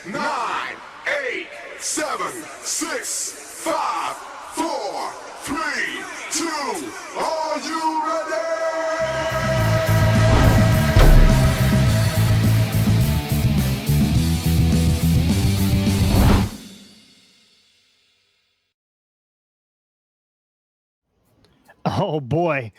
nine, eight, seven, six, five, four, three, two. Are you ready? Oh boy.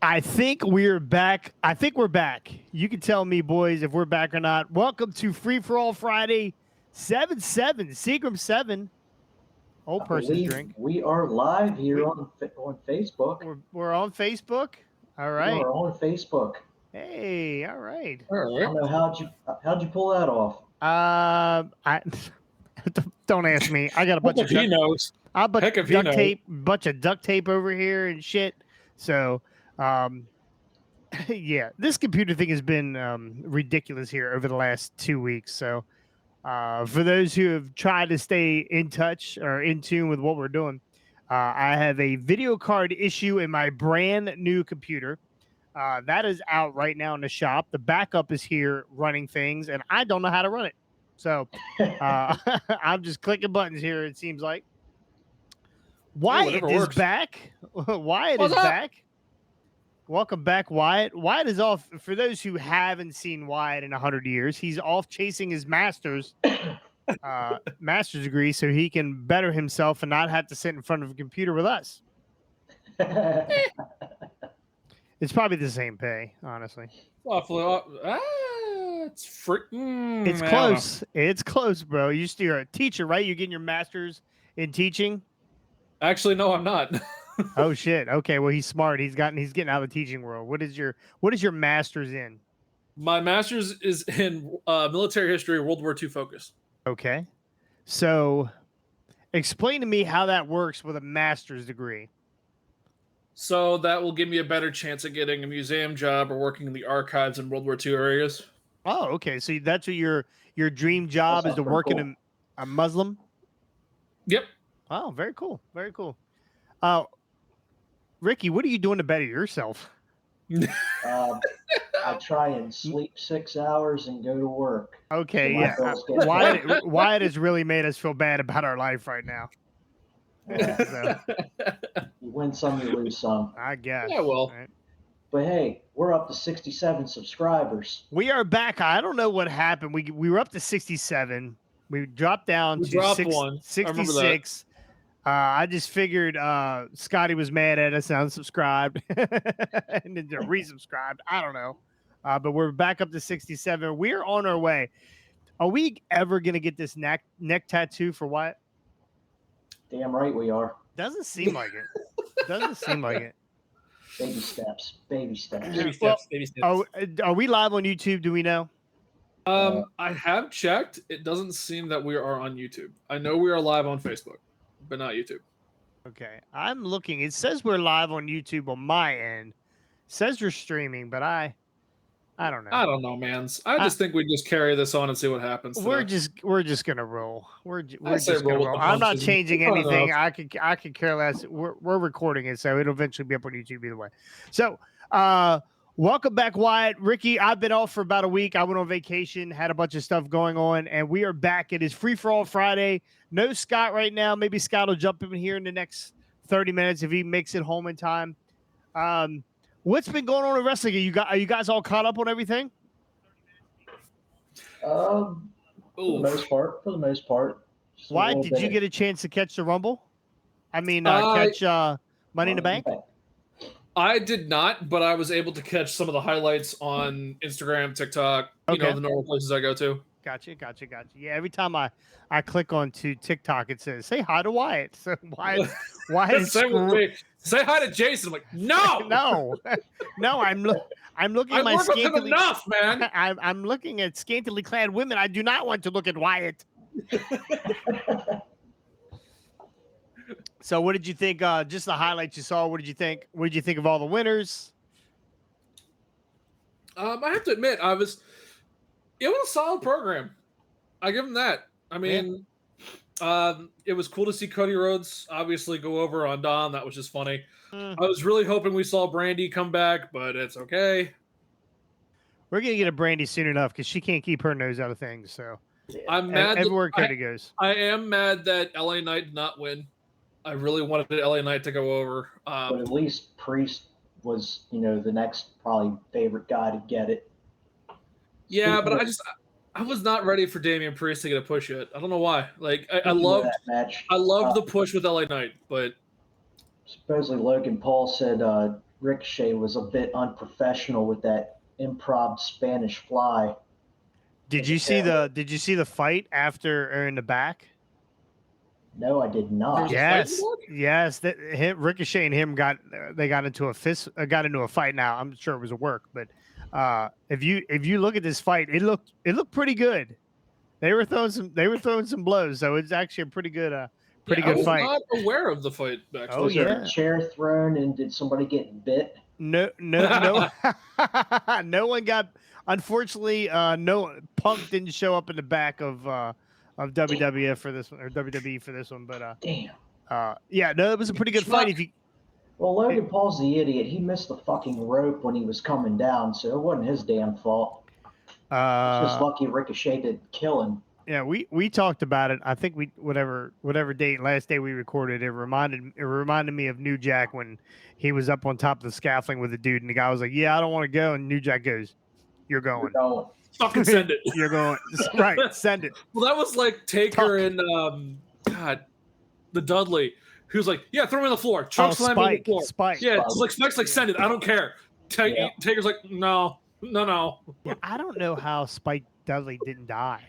I think we're back. I think we're back. You can tell me, boys, if we're back or not. Welcome to Free for All Friday 7-7, Seagram 7. Old person's drink. We are live here on Facebook. We're on Facebook. All right. We are on Facebook. Hey, all right. I don't know how'd you pull that off. I don't ask me. I got a bunch of he knows. bunch of duct tape over here and shit. So, yeah, this computer thing has been ridiculous here over the last 2 weeks. So, for those who have tried to stay in touch or in tune with what we're doing, I have a video card issue in my brand new computer. That is out right now in the shop. The backup is here running things, and I don't know how to run it. So, I'm just clicking buttons here, it seems like. Wyatt is back. Wyatt is back. Welcome back, Wyatt. Wyatt is off. For those who haven't seen Wyatt in 100 years, he's off chasing his master's degree so he can better himself and not have to sit in front of a computer with us. It's probably the same pay, honestly. It's freaking. It's close. It's close, bro. You're a teacher, right? You're getting your master's in teaching. Actually, no, I'm not. Oh shit. Okay, well he's smart. He's getting out of the teaching world. What is your master's in? My master's is in military history, World War II focus. Okay. So explain to me how that works with a master's degree. So that will give me a better chance at getting a museum job or working in the archives in World War II areas. Oh, okay. So that's what your dream job is, to work in a Muslim? Yep. Oh, very cool. Very cool. Ricky, what are you doing to better yourself? I try and sleep 6 hours and go to work. Okay, yeah. Wyatt has really made us feel bad about our life right now. So. You win some, you lose some. I guess. Yeah, well. Right. But hey, we're up to 67 subscribers. We are back. I don't know what happened. We were up to 67. We dropped down to 66. I just figured Scotty was mad at us and unsubscribed and then resubscribed. I don't know. But we're back up to 67. We're on our way. Are we ever going to get this neck tattoo for what? Damn right we are. Doesn't seem like it. Doesn't seem like it. Baby steps. Baby steps. Baby steps. Baby steps. Are we live on YouTube? Do we know? I have checked. It doesn't seem that we are on YouTube. I know we are live on Facebook, but not YouTube. Okay. I'm looking. It says we're live on YouTube on my end. It says you're streaming, but I don't know. I don't know, man. I just think we just carry this on and see what happens. We're just gonna roll. We're just gonna roll. I'm not changing anything. I could care less. We're recording it, so it'll eventually be up on YouTube either way. So welcome back, Wyatt. Ricky, I've been off for about a week. I went on vacation, had a bunch of stuff going on, and we are back. It is Free for All Friday. No Scott right now. Maybe Scott will jump in here in the next 30 minutes if he makes it home in time. What's been going on in wrestling? Are you guys all caught up on everything? For the most part. Why did you get a chance to catch the Rumble? I mean, catch Money in the Bank? I did not, but I was able to catch some of the highlights on Instagram, TikTok, you know, the normal places I go to. Gotcha. Yeah, every time I click onto TikTok, it says, say hi to Wyatt. So Wyatt say hi to Jason. I'm like, no, I'm looking at my scantily enough, man. I'm looking at scantily clad women. I do not want to look at Wyatt. So what did you think? Just the highlights you saw. What did you think? What did you think of all the winners? I have to admit, it was a solid program. I give him that. I mean, it was cool to see Cody Rhodes obviously go over on Dom. That was just funny. I was really hoping we saw Brandy come back, but it's okay. We're gonna get a Brandy soon enough because she can't keep her nose out of things. So I'm mad. Everywhere Cody goes. I am mad that LA Knight did not win. I really wanted LA Knight to go over. But at least Priest was, the next probably favorite guy to get it. Yeah, but I was not ready for Damian Priest to get a push yet. I don't know why. Like I loved that match. I loved the push with LA Knight, but Supposedly Logan Paul said Ricochet was a bit unprofessional with that improv Spanish fly. Did you see the fight after or in the back? No, I did not. Yes, Ricochet and him got into a fight. Now I'm sure it was a work, but if you look at this fight, it looked pretty good. They were throwing some blows, so it's actually a pretty good good fight. I was not aware of the fight back. Was there a chair thrown and did somebody get bit? No, no one got. Unfortunately, no Punk didn't show up in the back of WWF for this one or WWE for this one, but damn. No, it was a pretty good fight. Well, Logan Paul's the idiot. He missed the fucking rope when he was coming down, so it wasn't his damn fault. It's just lucky Ricochet didn't kill him. Yeah, we talked about it. I think whatever last day we recorded, it reminded me of New Jack when he was up on top of the scaffolding with the dude, and the guy was like, "Yeah, I don't want to go," and New Jack goes, "You're going." Fucking send it. You're going. Right, send it. Well, that was like Taker and the Dudley, who's like, "Yeah, throw him on the floor." Choke slam on the floor. Spike. Yeah, it's like Spike's like, "Send it. I don't care." Taker's like, "No." Yeah, I don't know how Spike Dudley didn't die.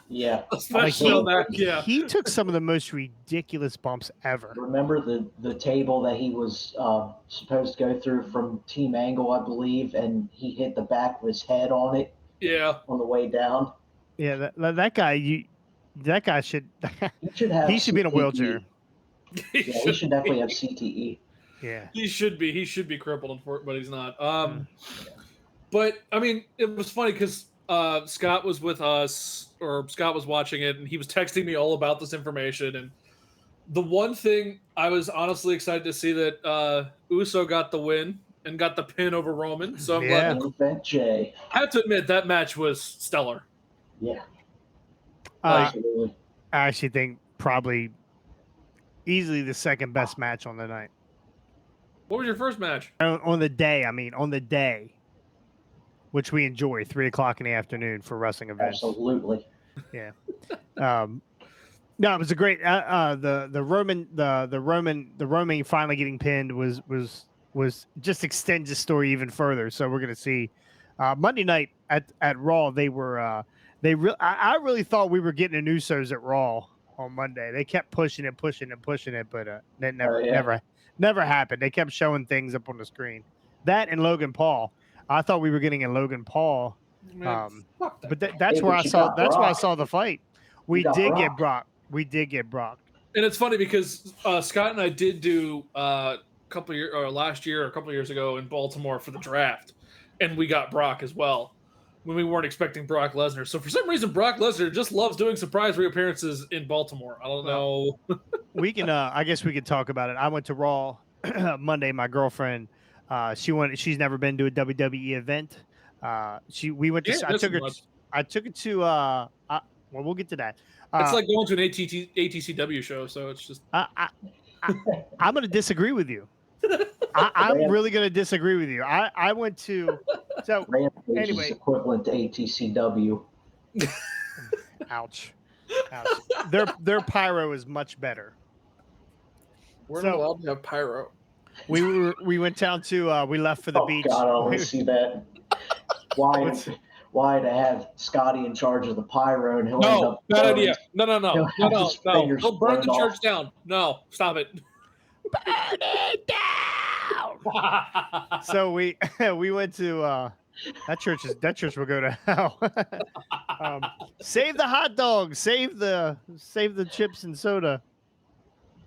Yeah. He took some of the most ridiculous bumps ever. Remember the table that he was supposed to go through from Team Angle, I believe, and he hit the back of his head on it. Yeah. On the way down. Yeah, that guy should he should be in a wheelchair. He should definitely have CTE. Yeah. He should be crippled, but he's not. But I mean, it was funny because Scott was with us, or Scott was watching it, and he was texting me all about this information. And the one thing I was honestly excited to see that Uso got the win and got the pin over Roman. So I'm glad. Jay. I have to admit that match was stellar. Yeah. Absolutely. I actually think probably easily the second best match on the night. What was your first match? On the day, which we enjoy, 3:00 in the afternoon for wrestling events. Absolutely. Yeah. No, it was a great. The Roman finally getting pinned was just extends the story even further. So we're gonna see Monday night at Raw. I really thought we were getting an Usos at Raw on Monday. They kept pushing it, but that never happened. They kept showing things up on the screen. That and Logan Paul. I thought we were getting a Logan Paul, but that's where I saw the fight. We did get Brock. And it's funny because Scott and I did do last year or a couple of years ago in Baltimore for the draft, and we got Brock as well when we weren't expecting Brock Lesnar. So for some reason, Brock Lesnar just loves doing surprise reappearances in Baltimore. I don't know. We can. I guess we could talk about it. I went to Raw Monday. My girlfriend. She's never been to a WWE event. We went to. Yeah, I took it to. Well, we'll get to that. It's like going to an ATCW show, so it's just. I'm going to disagree with you. I'm really going to disagree with you. I went to. So Rampage anyway, is equivalent to ATCW. Ouch. Their pyro is much better. We're not allowed to have pyro. We went down to we left for the beach. God, I want to see that. Why to have Scotty in charge of the pyro and he'll end up bad idea. No. He'll burn the church down. No, stop it. Burn it down. So we went to that church will go to hell. Save the hot dogs, save the chips and soda.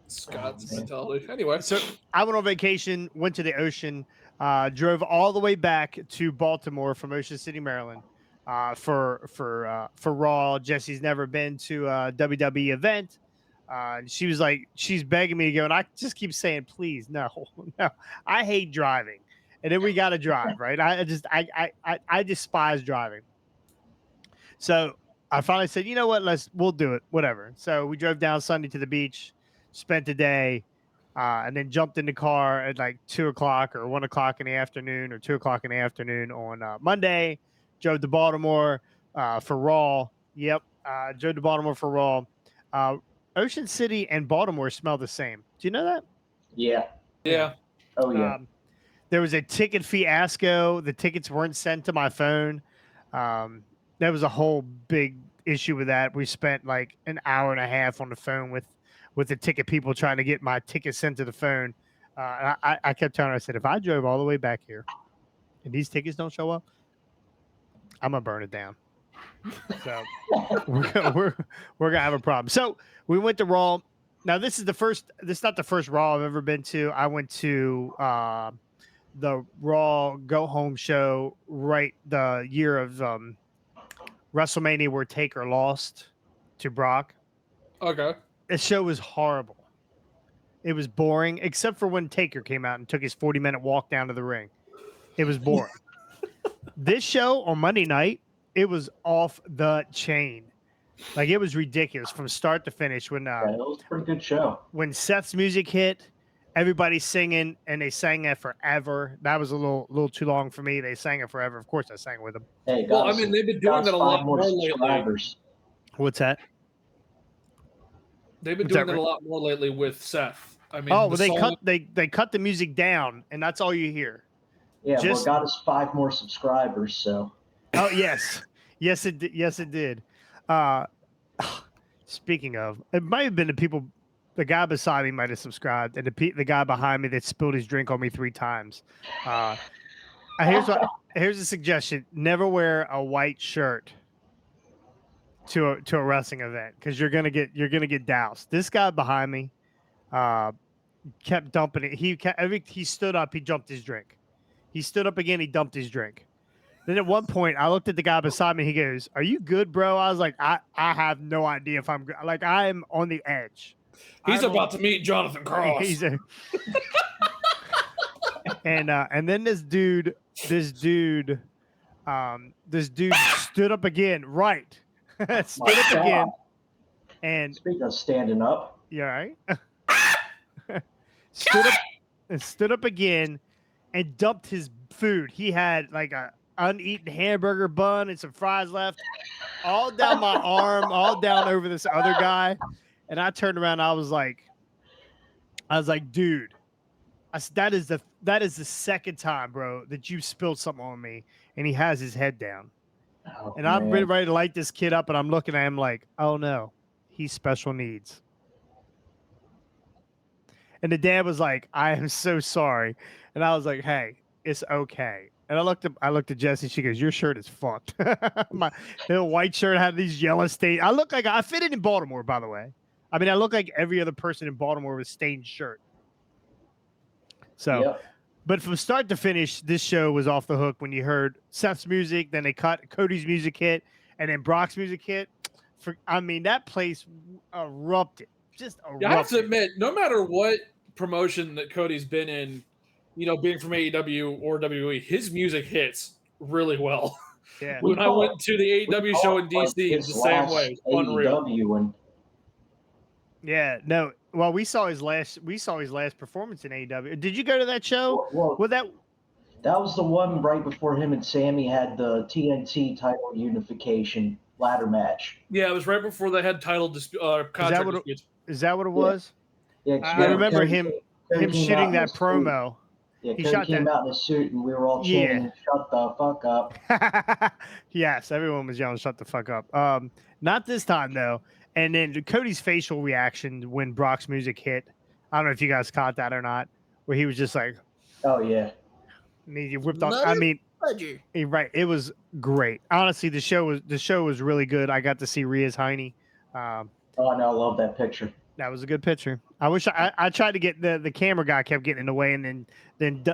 Scott's mentality. Anyway, so I went on vacation, went to the ocean, drove all the way back to Baltimore from Ocean City, Maryland, for Raw. Jesse's never been to a WWE event. She was like, she's begging me to go, and I just keep saying, please, no. I hate driving, and then we got to drive, right? I despise driving. So I finally said, you know what, we'll do it, whatever. So we drove down Sunday to the beach, spent the day, and then jumped in the car at like 2 o'clock or 1 o'clock in the afternoon or 2 o'clock in the afternoon on Monday. Drove to Baltimore for Raw. Yep, drove to Baltimore for Raw. Ocean City and Baltimore smell the same. Do you know that? Yeah. Yeah. Oh yeah. There was a ticket fiasco. The tickets weren't sent to my phone. There was a whole big issue with that. We spent like an hour and a half on the phone with the ticket people trying to get my ticket sent to the phone. I kept telling her, I said, if I drove all the way back here and these tickets don't show up, I'm gonna burn it down. So we're gonna have a problem. So we went to Raw. Now this is not the first Raw I've ever been to. I went to the Raw Go Home show right the year of WrestleMania where Taker lost to Brock. Okay. The show was horrible. It was boring, except for when Taker came out and took his 40-minute walk down to the ring. It was boring. This show on Monday night, it was off the chain. Like, it was ridiculous from start to finish. When Yeah, it was a pretty good show. When Seth's music hit, everybody's singing, and they sang it forever. That was a little too long for me. They sang it forever. Of course, I sang with them. Hey, well, I mean, they've been doing that a lot more lately. What's that? They've been doing that a lot more lately with Seth. I mean, they cut the music down, and that's all you hear. Yeah, well, it got us 5 more subscribers. So. Oh yes, yes it did. Speaking of, it might have been the guy beside me might have subscribed, and the guy behind me that spilled his drink on me 3 times. Here's a suggestion: never wear a white shirt to a wrestling event because you're gonna get doused. This guy behind me kept dumping it. He stood up, he jumped his drink. He stood up again, he dumped his drink. Then at one point, I looked at the guy beside me. He goes, "Are you good, bro?" I was like, "I have no idea if I'm good. Like, I am on the edge." He's about to meet Jonathan Cross. And then this dude stood up again. Right, stood up again. And speaking of standing up, you all right? stood up again and dumped his food. He had like a uneaten hamburger bun and some fries left, all down my arm, all down over this other guy. And I turned around. I was like, dude, that is the second time, bro, that you spilled something on me. And he has his head down. Oh, and I'm ready to light this kid up. And I'm looking at him like, oh no, he's special needs. And the dad was like, I am so sorry. And I was like, hey, it's okay. And I looked at Jessie. She goes, your shirt is fucked. My little white shirt had these yellow stains. I fit it in Baltimore, by the way. I mean, I look like every other person in Baltimore with a stained shirt. So, yep. But from start to finish, this show was off the hook when you heard Seth's music, then they cut Cody's music hit, and then Brock's music hit. That place erupted. Just erupted. I have to admit, no matter what promotion that Cody's been in, being from AEW or WWE, his music hits really well. Yeah. When I went to the AEW show in DC, it's the same way. Unreal. Yeah, no. Well, we saw his last performance in AEW. Did you go to that show? Well, that was the one right before him and Sammy had the TNT title unification ladder match. Yeah, it was right before they had title contract disputes. Is that what it was? Yeah, I remember him shooting that promo. Yeah, Cody came out in a suit, and we were all chanting, "Shut the fuck up!" Yes, everyone was yelling, "Shut the fuck up!" Not this time though. And then Cody's facial reaction when Brock's music hit. I don't know if you guys caught that or not, where he was just like, "Oh yeah," and he whipped off. I mean, right? It was great. Honestly, the show was really good. I got to see Rhea's Heine. Oh no, I love that picture. That was a good picture. I wish I tried to get the camera guy kept getting in the way, and then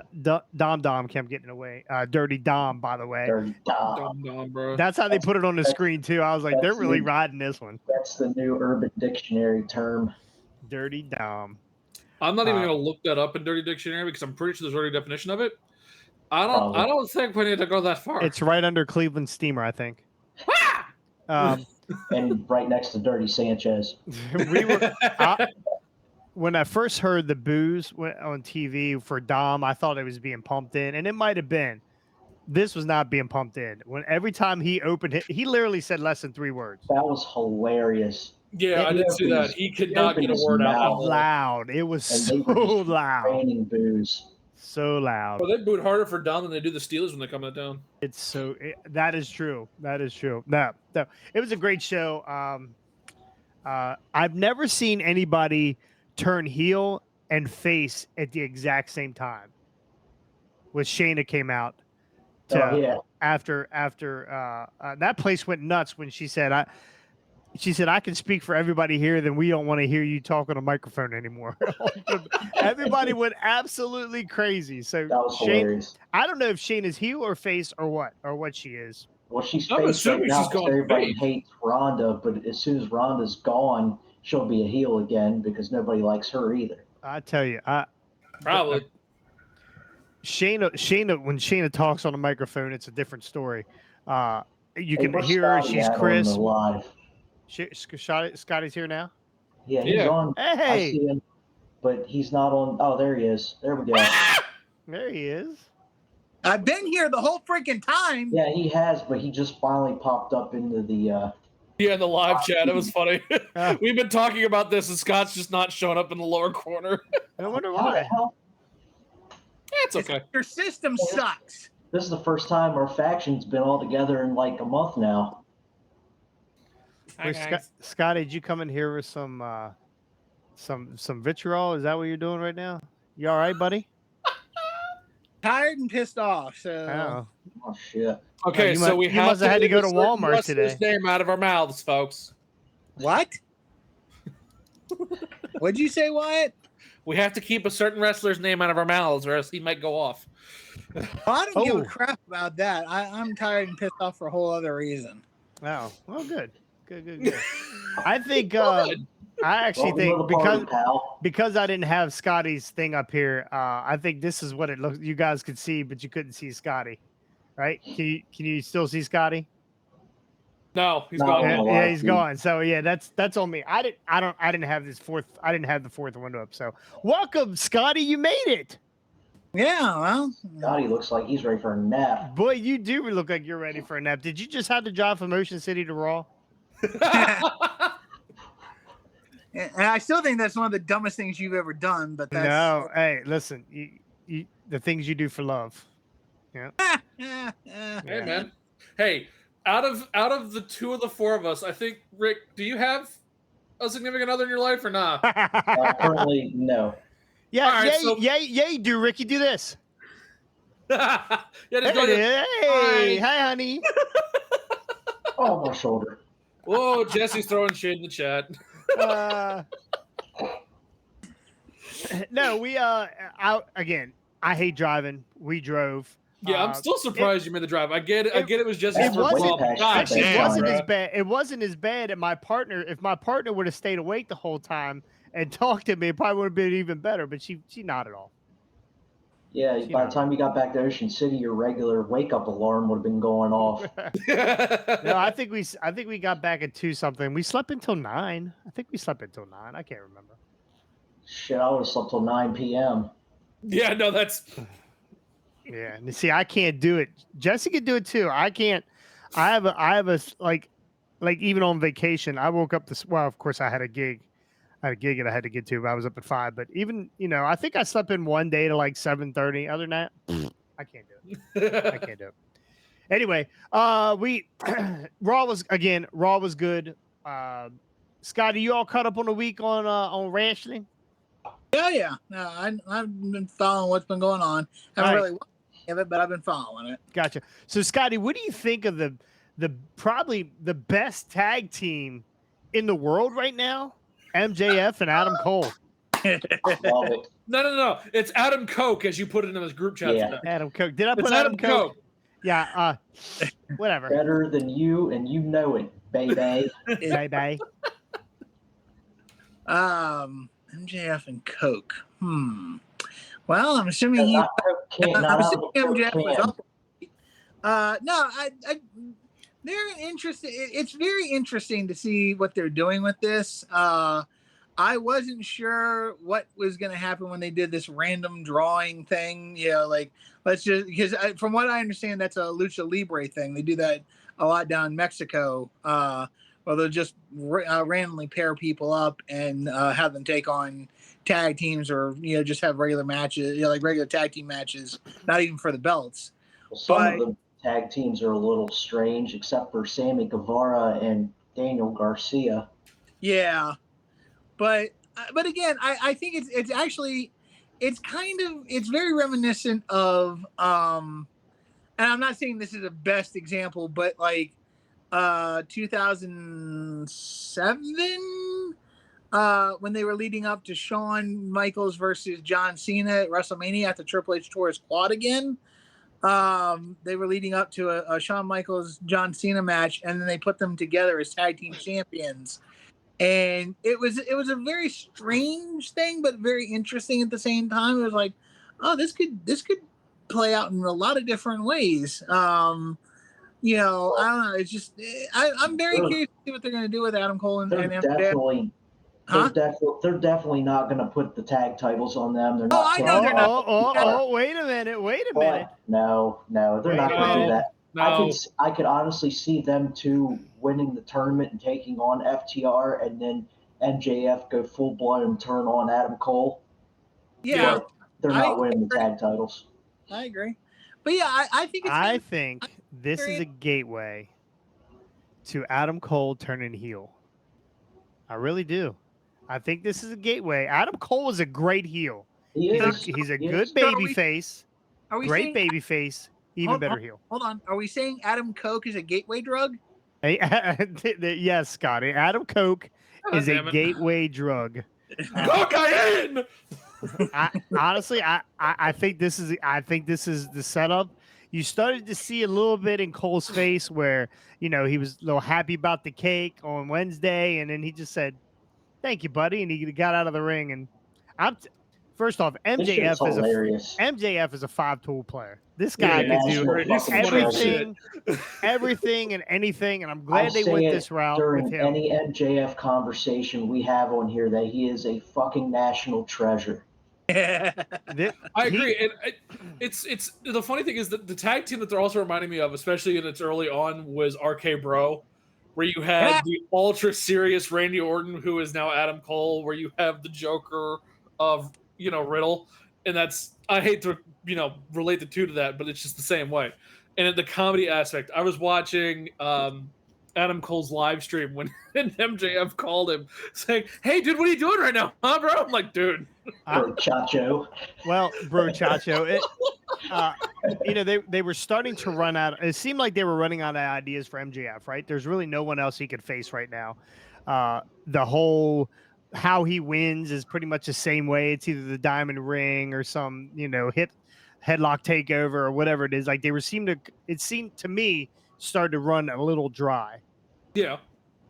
Dom kept getting in the way. Dirty Dom, by the way. Dirty Dom. Dom, bro. That's how they put it on the screen too. I was like, they're really riding this one. That's the new Urban Dictionary term. Dirty Dom. I'm not even going to look that up in Dirty Dictionary because I'm pretty sure there's already a definition of it. I don't think we need to go that far. It's right under Cleveland Steamer, I think. and right next to Dirty Sanchez. We were when I first heard the boos on TV for Dom, I thought it was being pumped in, and it might have been. This was not being pumped in. When every time he opened it, he literally said less than 3 words. That was hilarious. Yeah, I did see that. He could not get a word out. Loud. It was And so they were just loud. raining boos. So loud. Well, they booed harder for Dom than they do the Steelers when they come down. It's so that is true. That is true. No, it was a great show. I've never seen anybody turn heel and face at the exact same time. With Shayna came out. After that place went nuts when she said I can speak for everybody here, then we don't want to hear you talk on a microphone anymore. Everybody went absolutely crazy. So that was hilarious. I don't know if Shayna's heel or face or what she is. Well, she's face right now because everybody hates Ronda, but as soon as Ronda's gone, she'll be a heel again because nobody likes her either. I tell you, probably. Shayna, when Shayna talks on a microphone, it's a different story. You can hear her. She's crisp. Scotty's here now. Yeah, he's on. Hey, I see him, but he's not on. Oh, there he is. There we go. There he is. I've been here the whole freaking time. Yeah, he has, but he just finally popped up into the. Yeah, in the live chat. It was funny. We've been talking about this, and Scott's just not showing up in the lower corner. I wonder why. It's okay. Your system sucks. This is the first time our faction's been all together in like a month now. Wait, Scotty, did you come in here with some vitriol? Is that what you're doing right now? You all right, buddy? Tired and pissed off. So. Oh shit. Okay, so we must have had to go to Walmart today. Name out of our mouths, folks. What? What'd you say, Wyatt? We have to keep a certain wrestler's name out of our mouths, or else he might go off. Well, I don't give a crap about that. I'm tired and pissed off for a whole other reason. Oh, well, good. I think I actually think because I didn't have Scotty's thing up here, I think this is what it looks. You guys could see, but you couldn't see Scotty, right? Can you still see Scotty? No, he's gone. Yeah, he's gone. So yeah, that's on me. I didn't have this fourth. I didn't have the fourth window up. So welcome, Scotty. You made it. Yeah, well, Scotty looks like he's ready for a nap. Boy, you do look like you're ready for a nap. Did you just have to drive from Ocean City to Raw? And I still think that's one of the dumbest things you've ever done. But that's... No, hey, listen, you the things you do for love. Yeah. Hey, man. Hey, out of the two of the four of us, I think Rick, do you have a significant other in your life or not? Currently, no. Yeah, you do, Ricky. Do this. Yeah, just go hey, honey. Oh, my shoulder. Whoa, Jesse's throwing shit in the chat. No, we out again. I hate driving. We drove. Yeah, I'm still surprised you made the drive. I get it. It was just it wasn't as bad. It wasn't as bad. If my partner would have stayed awake the whole time and talked to me, it probably would have been even better. But she nodded off. Yeah, by the time you got back to Ocean City, your regular wake up alarm would have been going off. No, I think we got back at 2 something. We slept until 9. I think we slept until 9. I can't remember. Shit, I would have slept till 9 p.m. Yeah, no, that's. Yeah, and see, I can't do it. Jesse can do it too. I can't. I have a like even on vacation. I woke up this. Well, of course, I had a gig. I had a gig that I had to get to. But I was up at 5. But even I think I slept in one day to like 7:30. Other than that, I can't do it. I can't do it. Anyway, we Raw was good. Scotty, you all caught up on the week on wrestling? Yeah. No, I've been following what's been going on. Haven't really watched any of it, but I've been following it. Gotcha. So, Scotty, what do you think of the probably the best tag team in the world right now? MJF and Adam Cole. Love it. No. It's Adam Coke, as you put it in this group chat. Yeah. Adam Coke. Did I put Adam Coke? Yeah. Whatever. Better than you, and you know it, baby. Baby. MJF and Coke. Well, I'm assuming MJF was up. No, they're interesting. It's very interesting to see what they're doing with this. I wasn't sure what was going to happen when they did this random drawing thing. You know, like let's just because from what I understand, that's a lucha libre thing. They do that a lot down in Mexico. Where they'll just randomly pair people up and have them take on tag teams, or just have regular matches, like regular tag team matches, not even for the belts. Well, some of But the tag teams are a little strange, except for Sammy Guevara and Daniel Garcia. yeah, but again, I think it's actually it's very reminiscent of and I'm not saying this is the best example, but like 2007 when they were leading up to Shawn Michaels versus John Cena at WrestleMania after Triple H tore his quad again. They were leading up to a Shawn Michaels John Cena match, and then they put them together as tag team champions. And it was a very strange thing, but very interesting at the same time. It was like, oh, this could play out in a lot of different ways. I don't know. It's just I'm very curious to see what they're going to do with Adam Cole and MJF. They're definitely not going to put the tag titles on them. They're Oh, not. I know they're not. Wait a minute. No, they're not going to do that. No. I could honestly see them two winning the tournament and taking on FTR, and then MJF go full blood and turn on Adam Cole. Yeah, but they're not winning the tag titles. I agree, but yeah, I think this is a gateway to Adam Cole turning heel. I really do. I think this is a gateway. Adam Cole is a great heel. He's a good baby face. Great baby face. Even better heel. Hold on. Are we saying Adam Coke is a gateway drug? Hey, yes, Scotty. Adam Coke is a gateway drug. Cocaine. Honestly, I think this is the setup. You started to see a little bit in Cole's face where he was a little happy about the cake on Wednesday, and then he just said, "Thank you, buddy," and he got out of the ring. And first off, MJF is a 5-tool player. This guy can do everything and anything, and I'm glad they went this route during with him. Any MJF conversation we have on here that he is a fucking national treasure. I agree, and it's the funny thing is that the tag team that they're also reminding me of, especially in its early on, was RK Bro, where you had the ultra serious Randy Orton, who is now Adam Cole, where you have the Joker of Riddle, and that's, I hate to relate the two to that, but it's just the same way. And in the comedy aspect, I was watching Adam Cole's live stream when MJF called him saying, "Hey dude, what are you doing right now, huh, bro?" I'm like, dude, Bro Cha Choo. Well, Bro Cha Choo, they were starting to run out. It seemed like they were running out of ideas for MJF, right? There's really no one else he could face right now. The whole how he wins is pretty much the same way. It's either the diamond ring or some headlock takeover or whatever it is. Like it seemed to me started to run a little dry. Yeah,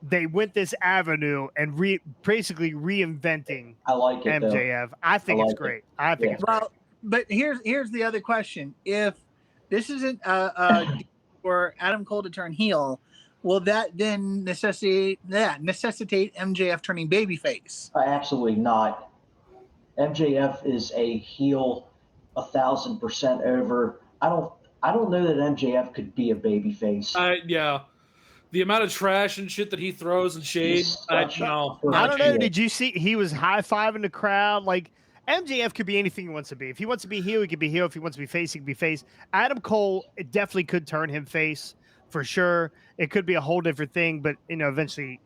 they went this avenue and basically reinventing I like it, MJF. I think it's great. I think it's great. But here's the other question: if this isn't for Adam Cole to turn heel, will that then necessitate MJF turning babyface? Absolutely not. MJF is a heel 1,000% over. I don't know that MJF could be a babyface. Yeah. The amount of trash and shit that he throws and shade, I don't know. Did you see he was high-fiving the crowd? Like, MJF could be anything he wants to be. If he wants to be heel, he could be heel. If he wants to be face, he could be face. Adam Cole, it definitely could turn him face for sure. It could be a whole different thing, but eventually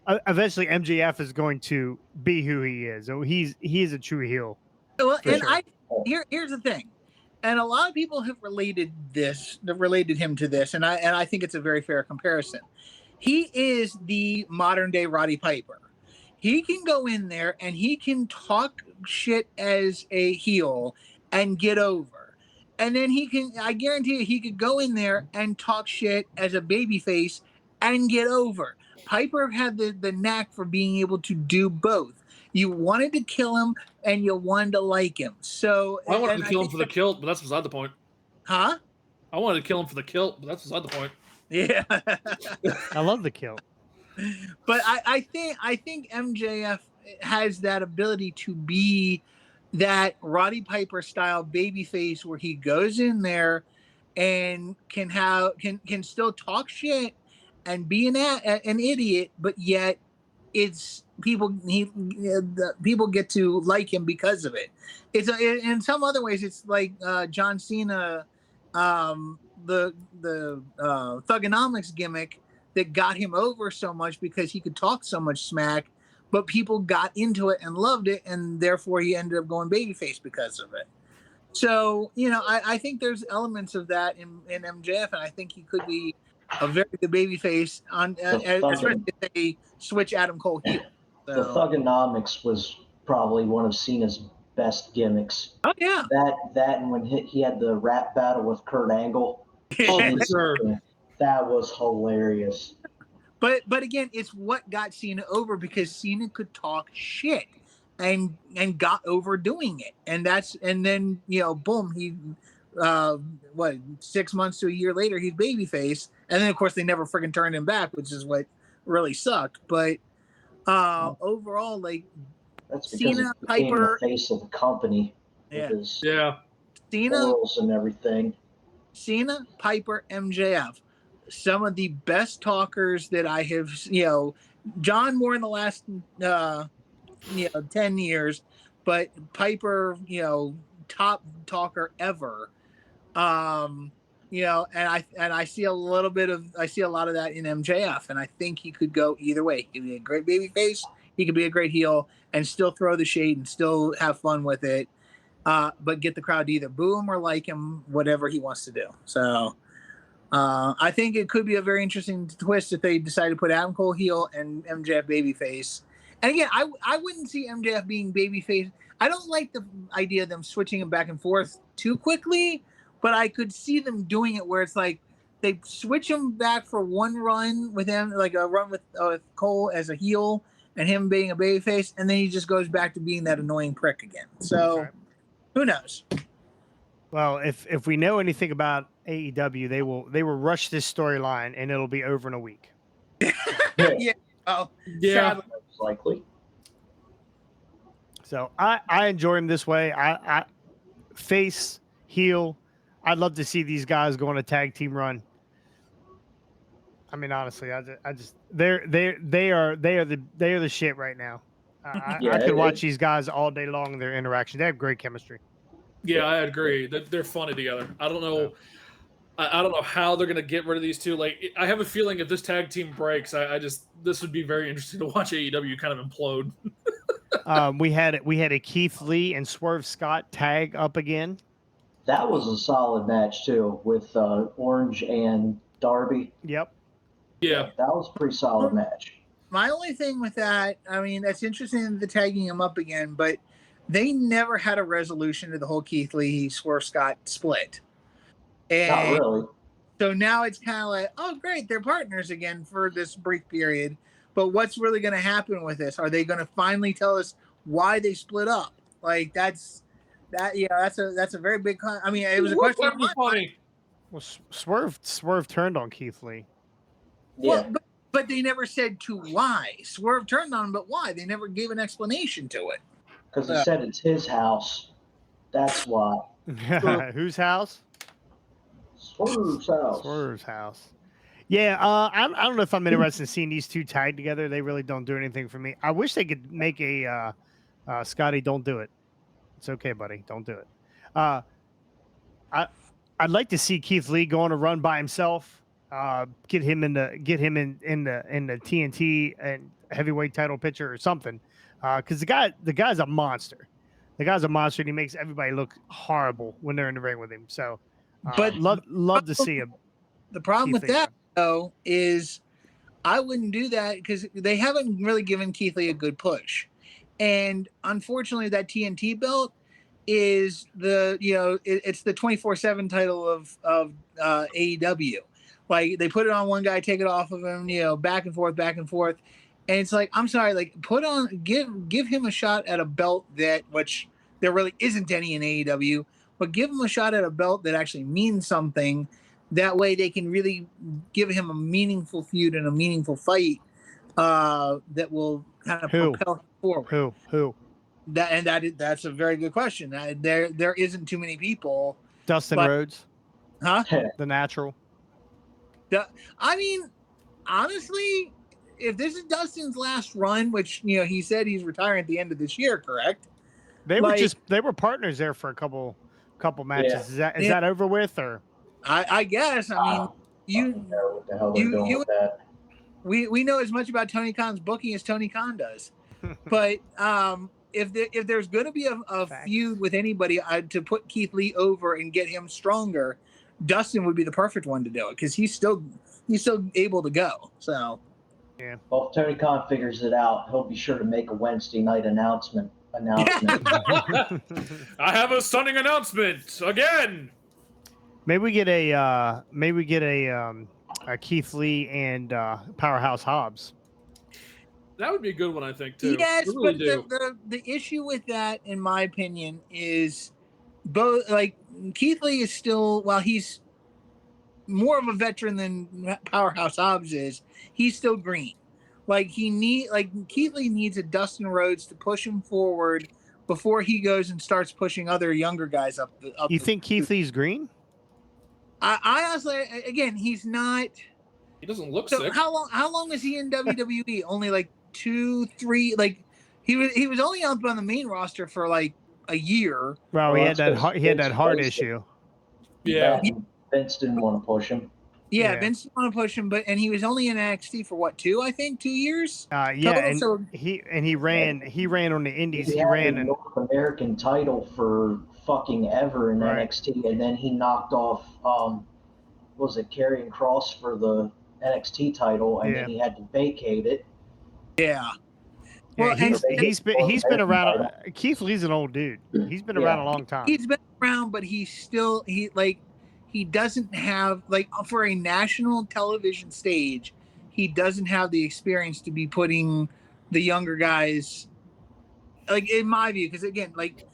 MJF is going to be who he is. So he is a true heel. Well, and sure. Here's the thing. And a lot of people have related him to this, and I think it's a very fair comparison. He is the modern day Roddy Piper. He can go in there and he can talk shit as a heel and get over. And then I guarantee you, he could go in there and talk shit as a babyface and get over. Piper had the knack for being able to do both. You wanted to kill him and you wanted to like him. So I wanted to kill him for the kilt, but that's beside the point. Huh? I wanted to kill him for the kilt, but that's beside the point. Yeah. I love the kilt. But I think MJF has that ability to be that Roddy Piper style babyface where he goes in there and can still talk shit and be an idiot, but yet it's the people get to like him because of it. In some other ways it's like John Cena, the Thugonomics gimmick that got him over so much because he could talk so much smack, but people got into it and loved it, and therefore he ended up going babyface because of it. So, I think there's elements of that in MJF, and I think he could be a very good babyface especially if they switch Adam Cole heel. So. The Thugonomics was probably one of Cena's best gimmicks. Oh yeah, that and when he had the rap battle with Kurt Angle. Oh, for sure. That was hilarious. But again, it's what got Cena over because Cena could talk shit and got over doing it. And then boom, he 6 months to a year later he's babyface. And then of course they never freaking turned him back, which is what really sucked. But overall, like that's because Cena, Piper, the face of the company. Yeah. Cena and everything. Cena, Piper, MJF. Some of the best talkers that I have, John more in the last, 10 years, but Piper, top talker ever. And I see a lot of that in MJF, and I think he could go either way. He could be a great baby face, he could be a great heel, and still throw the shade and still have fun with it. But get the crowd to either boo him or like him, whatever he wants to do. So. I think it could be a very interesting twist if they decide to put Adam Cole heel and MJF babyface. And again, I wouldn't see MJF being babyface. I don't like the idea of them switching him back and forth too quickly, but I could see them doing it where it's like they switch him back for one run with him, like a run with Cole as a heel and him being a babyface, and then he just goes back to being that annoying prick again. So who knows? Well, if we know anything about AEW, they will rush this storyline and it'll be over in a week. Yeah. Oh, yeah. Most likely. So I enjoy him this way. I face heel. I'd love to see these guys go on a tag team run. I mean, honestly, I just they are the shit right now. I could watch these guys all day long in their interaction. They have great chemistry. Yeah, I agree. They're funny together. I don't know. I don't know how they're gonna get rid of these two. Like, I have a feeling if this tag team breaks, this would be very interesting to watch AEW kind of implode. We had a Keith Lee and Swerve Scott tag up again. That was a solid match too, with Orange and Darby. Yep. Yeah, that was a pretty solid match. My only thing with that, I mean, that's interesting, the tagging him up again, but they never had a resolution to the whole Keith Lee Swerve Scott split. And not really. So now it's kind of like, oh, great, they're partners again for this brief period. But what's really going to happen with this? Are they going to finally tell us why they split up? Like that's a very big. I mean, it was a question. Funny. Well, Swerve turned on Keith Lee. Yeah. Well, but they never said to why. Swerve turned on him, but why? They never gave an explanation to it. Because he said it's his house. That's why. Whose house? Swerve's house. Swerve's house. Yeah, I don't know if I'm interested in seeing these two tied together. They really don't do anything for me. I wish they could make a Scotty, don't do it. It's okay, buddy. Don't do it. I'd like to see Keith Lee go on a run by himself. Get him in the TNT and heavyweight title picture or something. Because the guy's a monster. The guy's a monster, and he makes everybody look horrible when they're in the ring with him. So, but love to see him. The problem with that though is I wouldn't do that because they haven't really given Keith Lee a good push, and unfortunately, that TNT belt is it's the 24/7 title of AEW. Like they put it on one guy, take it off of him, back and forth, and it's like, I'm sorry, like give him a shot at a belt which there really isn't any in AEW, but give him a shot at a belt that actually means something That way they can really give him a meaningful feud and a meaningful fight that will kind of Who? propel him forward. Who? That's a very good question. There isn't too many people. Dustin But- Rhodes, Huh? the natural. I mean, honestly, if this is Dustin's last run, which he said he's retiring at the end of this year, correct? They were partners there for a couple matches. Yeah. Is that over with, or I guess. I mean, you know what the hell they're doing with that. we know as much about Tony Khan's booking as Tony Khan does. But if there's going to be a feud with anybody to put Keith Lee over and get him stronger, Dustin would be the perfect one to do it because he's still able to go. So yeah. Well, if Tony Khan figures it out, he'll be sure to make a Wednesday night announcement. I have a stunning announcement again. Maybe we get a Keith Lee and Powerhouse Hobbs. That would be a good one, I think, too. yes, Really but the issue with that, in my opinion, is both like Keith Lee is still, while he's more of a veteran than Powerhouse Hobbs is, he's still green. Like Keith Lee needs a Dustin Rhodes to push him forward before he goes and starts pushing other younger guys up. You think Keith Lee's green? I honestly, again, he's not. He doesn't look So sick. how long is he in WWE? Only like 2-3. Like he was only up on the main roster for like a year. Well, he had that heart Vince issue. Yeah. Vince didn't want to push him. Yeah, Vince didn't want to push him, and he was only in NXT for what, 2 years? Yeah, Total, and so he ran on the Indies. He had the North American title for fucking ever in NXT, and then he knocked off was it Karrion Kross for the NXT title, and then he had to vacate it. Yeah. Well, he's been around. Keith Lee's an old dude. He's been around a long time. He's been around, but he doesn't have, like, for a national television stage, he doesn't have the experience to be putting the younger guys, like, in my view, because again, like,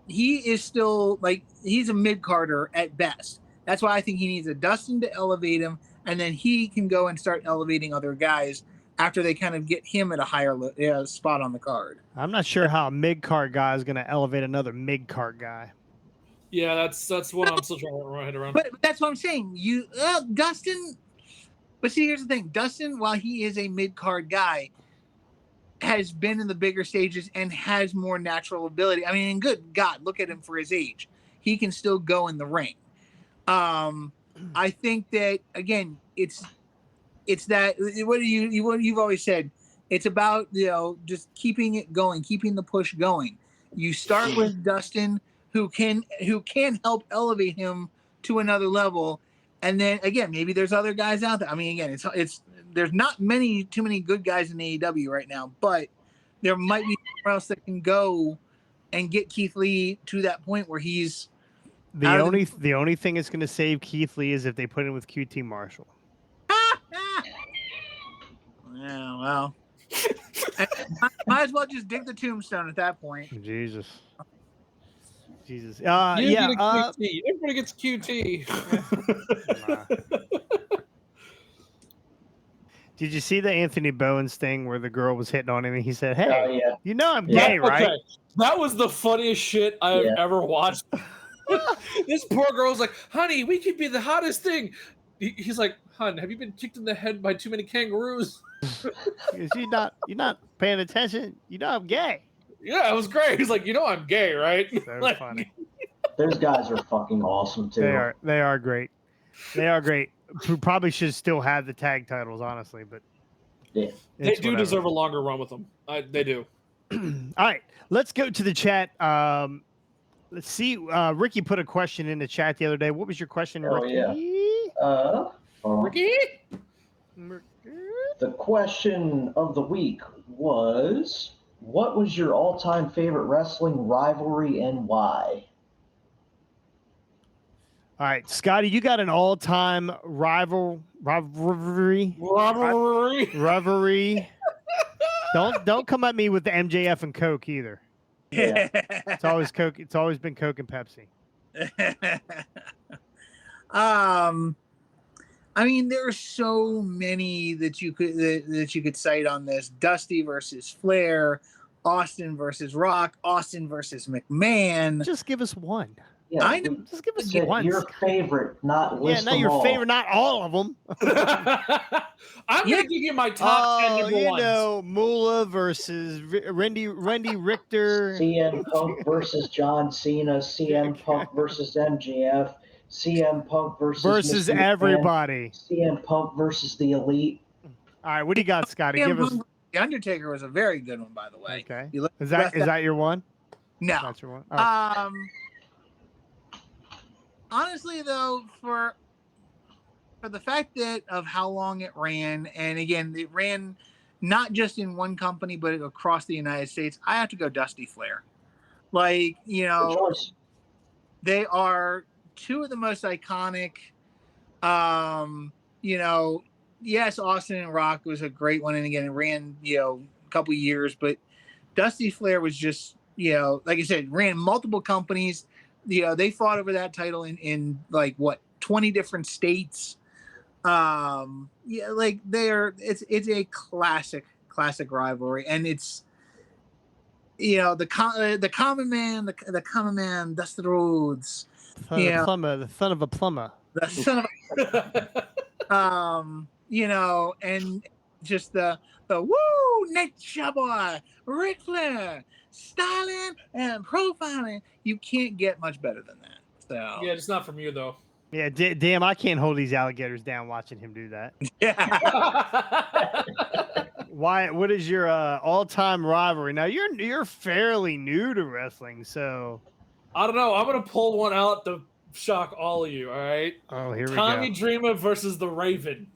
he is still, like, he's a mid-carder at best. That's why I think he needs a Dustin to elevate him, and then he can go and start elevating other guys after they kind of get him at a higher spot on the card. I'm not sure how a mid-card guy is going to elevate another mid-card guy. Yeah, that's what I'm still trying to wrap my head around. But that's what I'm saying. Dustin. But see, here's the thing: Dustin, while he is a mid-card guy, has been in the bigger stages and has more natural ability. I mean, and good God, look at him for his age; he can still go in the ring. I think that again, it's that what you've always said. It's about just keeping it going, keeping the push going. You start with Dustin, who can help elevate him to another level, and then again, maybe there's other guys out there. I mean, again, it's there's not too many good guys in AEW right now, but there might be somewhere else that can go and get Keith Lee to that point where he's the only thing that's going to save Keith Lee is if they put him with QT Marshall. Yeah, well, might as well just dig the tombstone at that point. Jesus. Everybody gets QT. Did you see the Anthony Bowens thing where the girl was hitting on him and he said, "Hey, I'm Yeah, gay, right?" Okay. That was the funniest shit I've ever watched. This poor girl's like, "Honey, we could be the hottest thing." He's like, "Hun, have you been kicked in the head by too many kangaroos?" You're not paying attention. I'm gay. Yeah, it was great. He's like, I'm gay, right? So like, funny. Those guys are fucking awesome too. They are great. They are great. Who probably should still have the tag titles, honestly, but yeah, they do deserve a longer run with them. They do. All right, let's go to the chat. Let's see. Ricky put a question in the chat the other day. What was your question, Ricky? Ricky? The question of the week was, what was your all-time favorite wrestling rivalry and why? All right, Scotty, you got an all-time rivalry. Don't come at me with the MJF and Coke either. Yeah. It's always Coke. It's always been Coke and Pepsi. I mean, there are so many that you could cite on this. Dusty versus Flair, Austin versus Rock, Austin versus McMahon. Just give us one. Yeah, I know. Just give us said one. your Scott. favorite, not Yeah, list not them your all. favorite, not all of them. I'm gonna give you my top 10 number you ones. know, Moolah versus Randy Richter. CM Punk versus John Cena, CM Punk versus MJF, CM Punk versus Mr. everybody. McMahon, CM Punk versus the Elite. All right, what do you got, Scotty? CM Give us. Punk versus The Undertaker was a very good one, by the way. Okay. You Is that your one? No. That's your one. Oh. Honestly, though, for the fact that of how long it ran, and again, it ran not just in one company but across the United States, I have to go Dusty Flair. Like, you know, they are two of the most iconic. You know, yes, Austin and Rock was a great one, and again, it ran, you know, a couple years, but Dusty Flair was just, you know, like I said, ran multiple companies. You know, they fought over that title in like what 20 different states. Yeah, like it's a classic rivalry, and it's, you know, the common man, Dusty Rhodes, The son of a plumber. the son of you know, and just the woo, Nature Boy, Ric Flair, styling and profiling. You can't get much better than that. So Yeah, it's not from you though. Yeah, damn, I can't hold these alligators down watching him do that. yeah. Why? What is your all-time rivalry? Now you're fairly new to wrestling, so I don't know. I'm gonna pull one out to shock all of you. All right. Oh, here we Tommy go. Dreamer versus the Raven.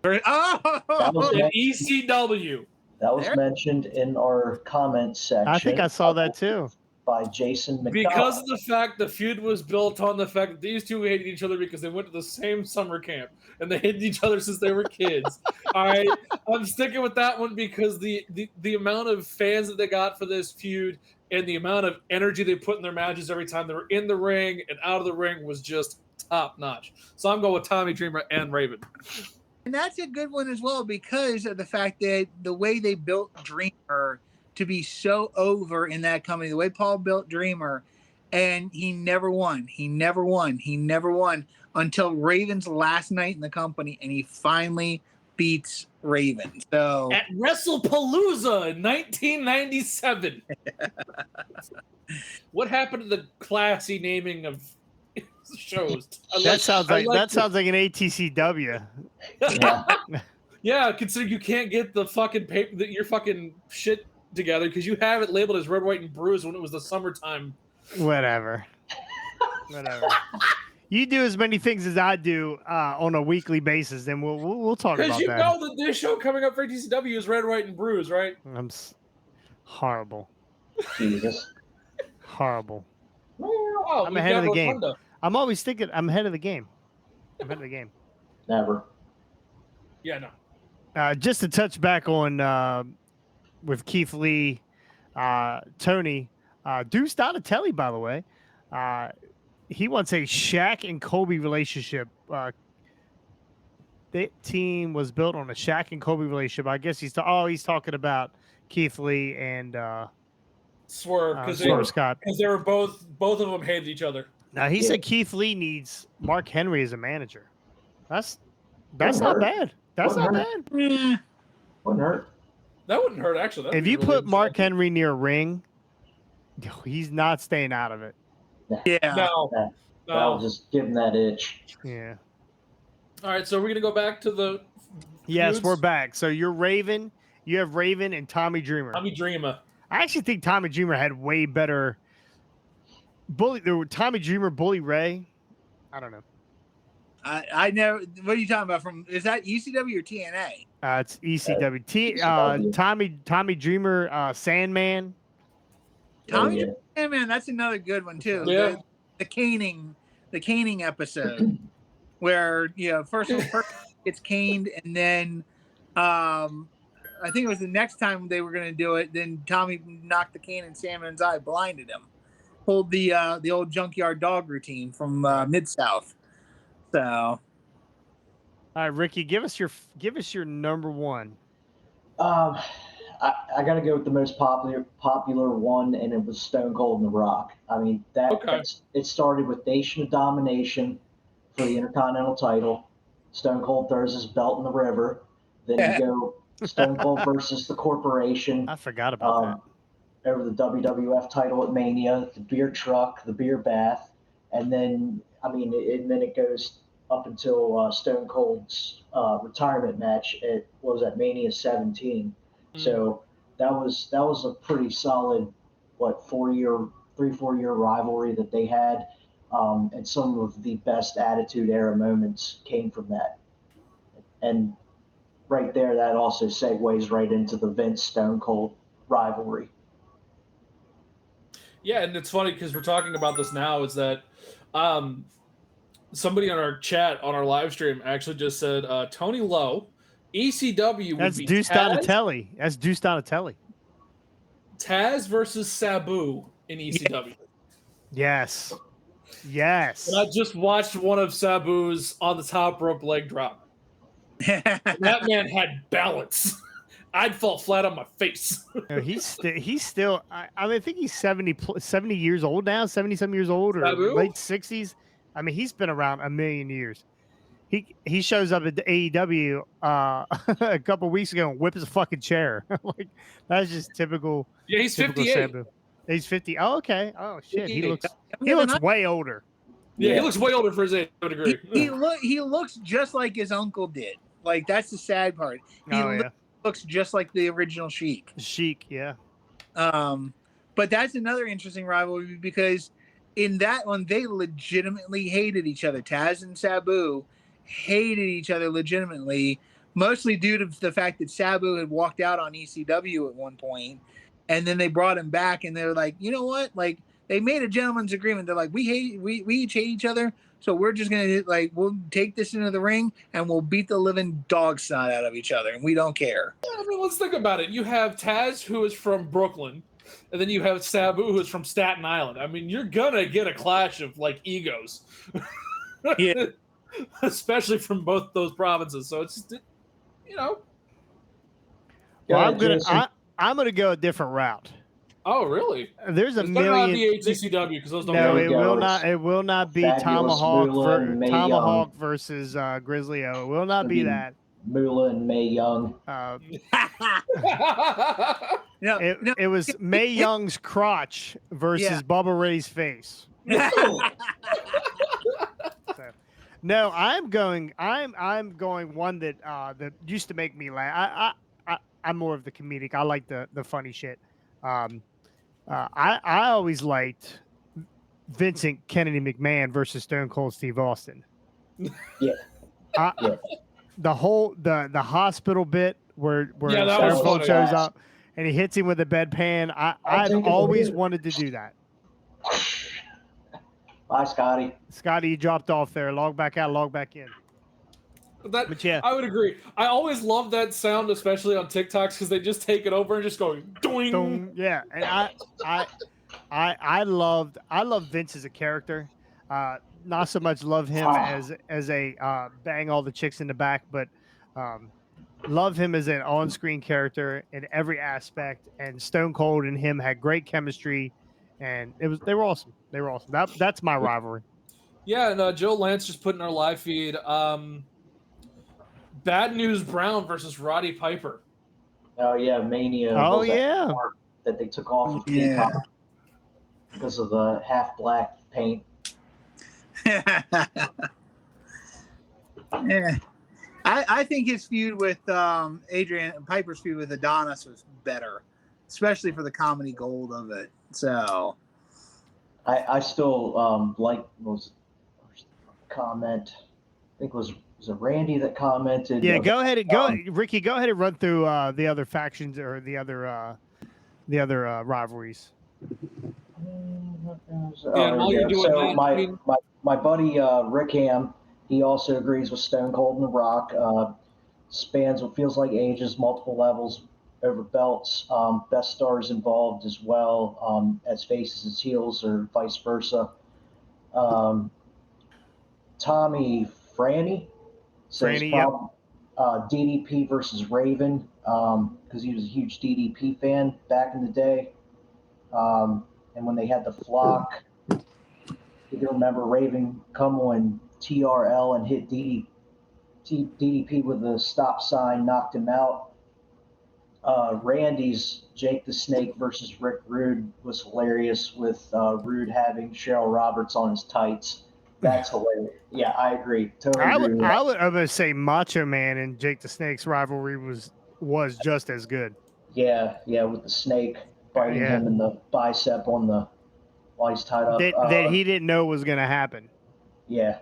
Oh, In ECW. That was mentioned in our comments section. I think I saw that too. By Jason McDonald. Because of the fact the feud was built on the fact that these two hated each other because they went to the same summer camp and they hated each other since they were kids. All right, I'm sticking with that one because the amount of fans that they got for this feud and the amount of energy they put in their matches every time they were in the ring and out of the ring was just top notch. So I'm going with Tommy Dreamer and Raven. and that's a good one as well because of the fact that the way they built Dreamer to be so over in that company, the way Paul built Dreamer, and he never won until Raven's last night in the company, and he finally beats Raven. So at WrestlePalooza in 1997. What happened to the classy naming of shows? That sounds like an ATCW. Yeah, considering you can't get the fucking paper, your fucking shit together because you have it labeled as red, white, and bruised when it was the summertime. Whatever. You do as many things as I do on a weekly basis, then we'll talk about that. Because you know that this show coming up for TCW is red, white, and bruised, right? Horrible. Jesus. Horrible. Oh, I'm ahead of the game. I'm always thinking I'm ahead of the game. Never. Yeah, no. Just to touch back on with Keith Lee, Tony, Deuce Donatelli, by the way, he wants a Shaq and Kobe relationship. That team was built on a Shaq and Kobe relationship. I guess he's talking about Keith Lee and Swerve because they were both of them hated each other. Now he said Keith Lee needs Mark Henry as a manager. That's not bad. That's not bad. Wouldn't hurt. That wouldn't hurt actually. If you put Mark Henry near a ring, he's not staying out of it. Yeah. No. I'll just give him that itch. Yeah. All right, so we're gonna go back to the. Yes, feuds? we're back. So you're Raven. You have Raven and Tommy Dreamer. Tommy Dreamer. I actually think Tommy Dreamer had way better. Tommy Dreamer, Bully Ray. I don't know. I know. What are you talking about? Is that ECW or TNA? It's ECW. Tommy Dreamer, Sandman. Tommy Sandman. That's another good one too. Yeah. The caning episode where first gets caned and then I think it was the next time they were going to do it. Then Tommy knocked the cane in Sandman's eye, blinded him. Pulled the old junkyard dog routine from Mid-South. So, all right, Ricky, give us your number one. I got to go with the most popular one, and it was Stone Cold and The Rock. I mean, it started with Nation of Domination for the Intercontinental title. Stone Cold throws his belt in the river. Then you go Stone Cold versus the Corporation. I forgot about that. Over the WWF title at Mania, the beer truck, the beer bath, and then it goes up until Stone Cold's retirement match at Mania 17. So that was a pretty solid 4 year rivalry that they had, and some of the best Attitude Era moments came from that. And right there, that also segues right into the Vince Stone Cold rivalry. Yeah, and it's funny because we're talking about this now. Is that somebody on our chat on our live stream actually just said Tony Lowe, ECW. That's would be Deuce Donatelli. That's Deuce Donatelli. Taz versus Sabu in ECW. Yes. Yes. And I just watched one of Sabu's on the top rope leg drop. That man had balance. I'd fall flat on my face. No, he's still. I think he's 70 years old now, 70-some years old, or Sabu? late 60s. I mean, he's been around a million years. He shows up at the AEW a couple weeks ago and whips a fucking chair. Like, that's just typical. Yeah, he's typical 58. Sabu. He's 50. Oh, okay. Oh shit, he 58. looks way older. Yeah, he looks way older for his age. I would agree. He looks just like his uncle did. Like, that's the sad part. He looks just like the original Sheik. Sheik, yeah. But that's another interesting rivalry because in that one they legitimately hated each other. Taz and Sabu hated each other legitimately, mostly due to the fact that Sabu had walked out on ECW at one point, and then they brought him back, and they're like, you know what? Like, they made a gentleman's agreement. They're like, we each hate each other, so we're just gonna we'll take this into the ring and we'll beat the living dog snot out of each other, and we don't care. I mean, let's think about it. You have Taz, who is from Brooklyn, and then you have Sabu, who is from Staten Island. I mean, you're gonna get a clash of egos. Yeah. Especially from both those provinces. So it's Well, I'm gonna go a different route. Oh, really? There's a it's million. Not be HCW because those don't. No, it will not. It will not be Tomahawk versus Grizzly-O. It will not be that. Moolah and Mae Young. It was Mae Young's crotch versus Bubba Ray's face. No, I'm going one that that used to make me laugh. I'm more of the comedic. I like the funny shit. I always liked Vincent Kennedy McMahon versus Stone Cold Steve Austin. Yeah. The whole the hospital bit where Stone Cold shows up and he hits him with a bedpan. I've always wanted to do that. Bye, Scotty. Scotty, you dropped off there. Log back out, log back in. But yeah, I would agree. I always love that sound, especially on TikToks, because they just take it over and just go doing. Dong. Yeah, and I loved Vince as a character. Not so much love him as a bang all the chicks in the back, but love him as an on-screen character in every aspect. And Stone Cold and him had great chemistry, and they were awesome. They were awesome. That's my rivalry. Yeah, and Joe Lance just put in our live feed. Bad News Brown versus Roddy Piper. Oh yeah, Mania. Oh yeah, that they took off of Peacock because of the half black paint. Yeah, I think his feud with Adrian Piper's feud with Adonis was better, especially for the comedy gold of it. So, I still like was comment. I think was it Randy that commented? Yeah, go ahead, Ricky. Go ahead and run through the other factions or the other rivalries. My buddy Rick Ham, he also agrees with Stone Cold and The Rock. Spans what feels like ages, multiple levels over belts. Best stars involved as well as faces as heels or vice versa. Tommy Franny. So it's Franny, probably DDP versus Raven because he was a huge DDP fan back in the day. And when they had the flock, you can remember Raven come on TRL and hit DDP with a stop sign, knocked him out. Randy's Jake the Snake versus Rick Rude was hilarious with Rude having Cheryl Roberts on his tights. That's hilarious. Yeah, I agree. Totally agree with that. I'm gonna say Macho Man and Jake the Snake's rivalry was just as good. Yeah, with the snake biting Yeah. him in the bicep on the while he's tied up. That he didn't know was gonna happen. Yeah,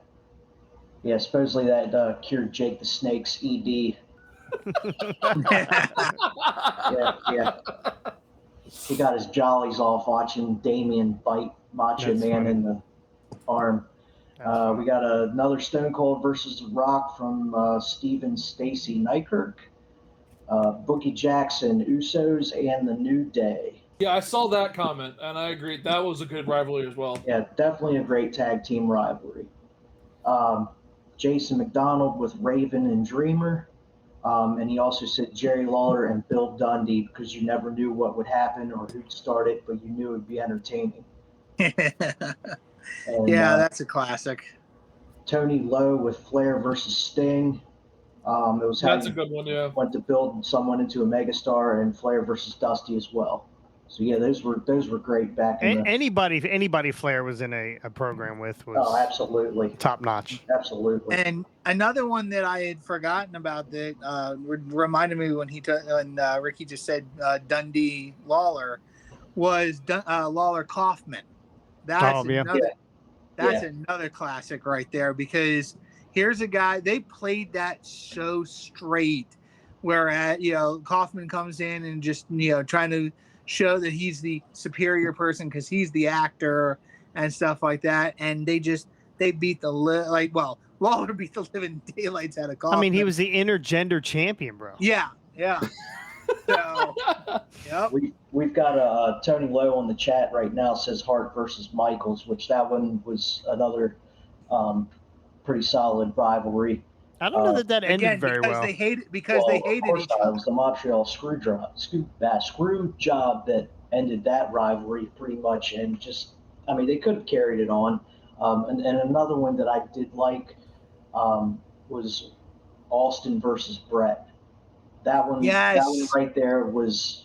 supposedly that cured Jake the Snake's ED. Yeah. He got his jollies off watching Damien bite Macho That's Man funny. in the arm. We got another Stone Cold versus The Rock from Steven Stacy Nykirk, Bookie Jackson, Usos, and The New Day. Yeah, I saw that comment, and I agree. That was a good rivalry as well. Yeah, definitely a great tag team rivalry. Jason McDonald with Raven and Dreamer. And he also said Jerry Lawler and Bill Dundee because you never knew what would happen or who'd start it, but you knew it would be entertaining. And, that's a classic. Tony Lowe with Flair versus Sting. It was how That's a good one, yeah. went to build someone into a megastar, and Flair versus Dusty as well. So yeah, those were great back in the. Anybody Flair was in a program with was absolutely top notch. Absolutely. And another one that I had forgotten about that reminded me when Ricky just said Dundee Lawler was Lawler Kaufman. That's another classic right there, because here's a guy, they played that so straight, whereas Kaufman comes in and just trying to show that he's the superior person because he's the actor and stuff like that, and they beat Lawler beat the living daylights out of Kaufman. I mean, he was the intergender champion, bro. Yeah. So, yep. We've got Tony Lowe on the chat right now, says Hart versus Michaels, which that one was another pretty solid rivalry. I don't know that ended very well. They hated each other. It was the Montreal screw job that ended that rivalry pretty much, and they could have carried it on. And another one that I did like was Austin versus Brett. That one right there was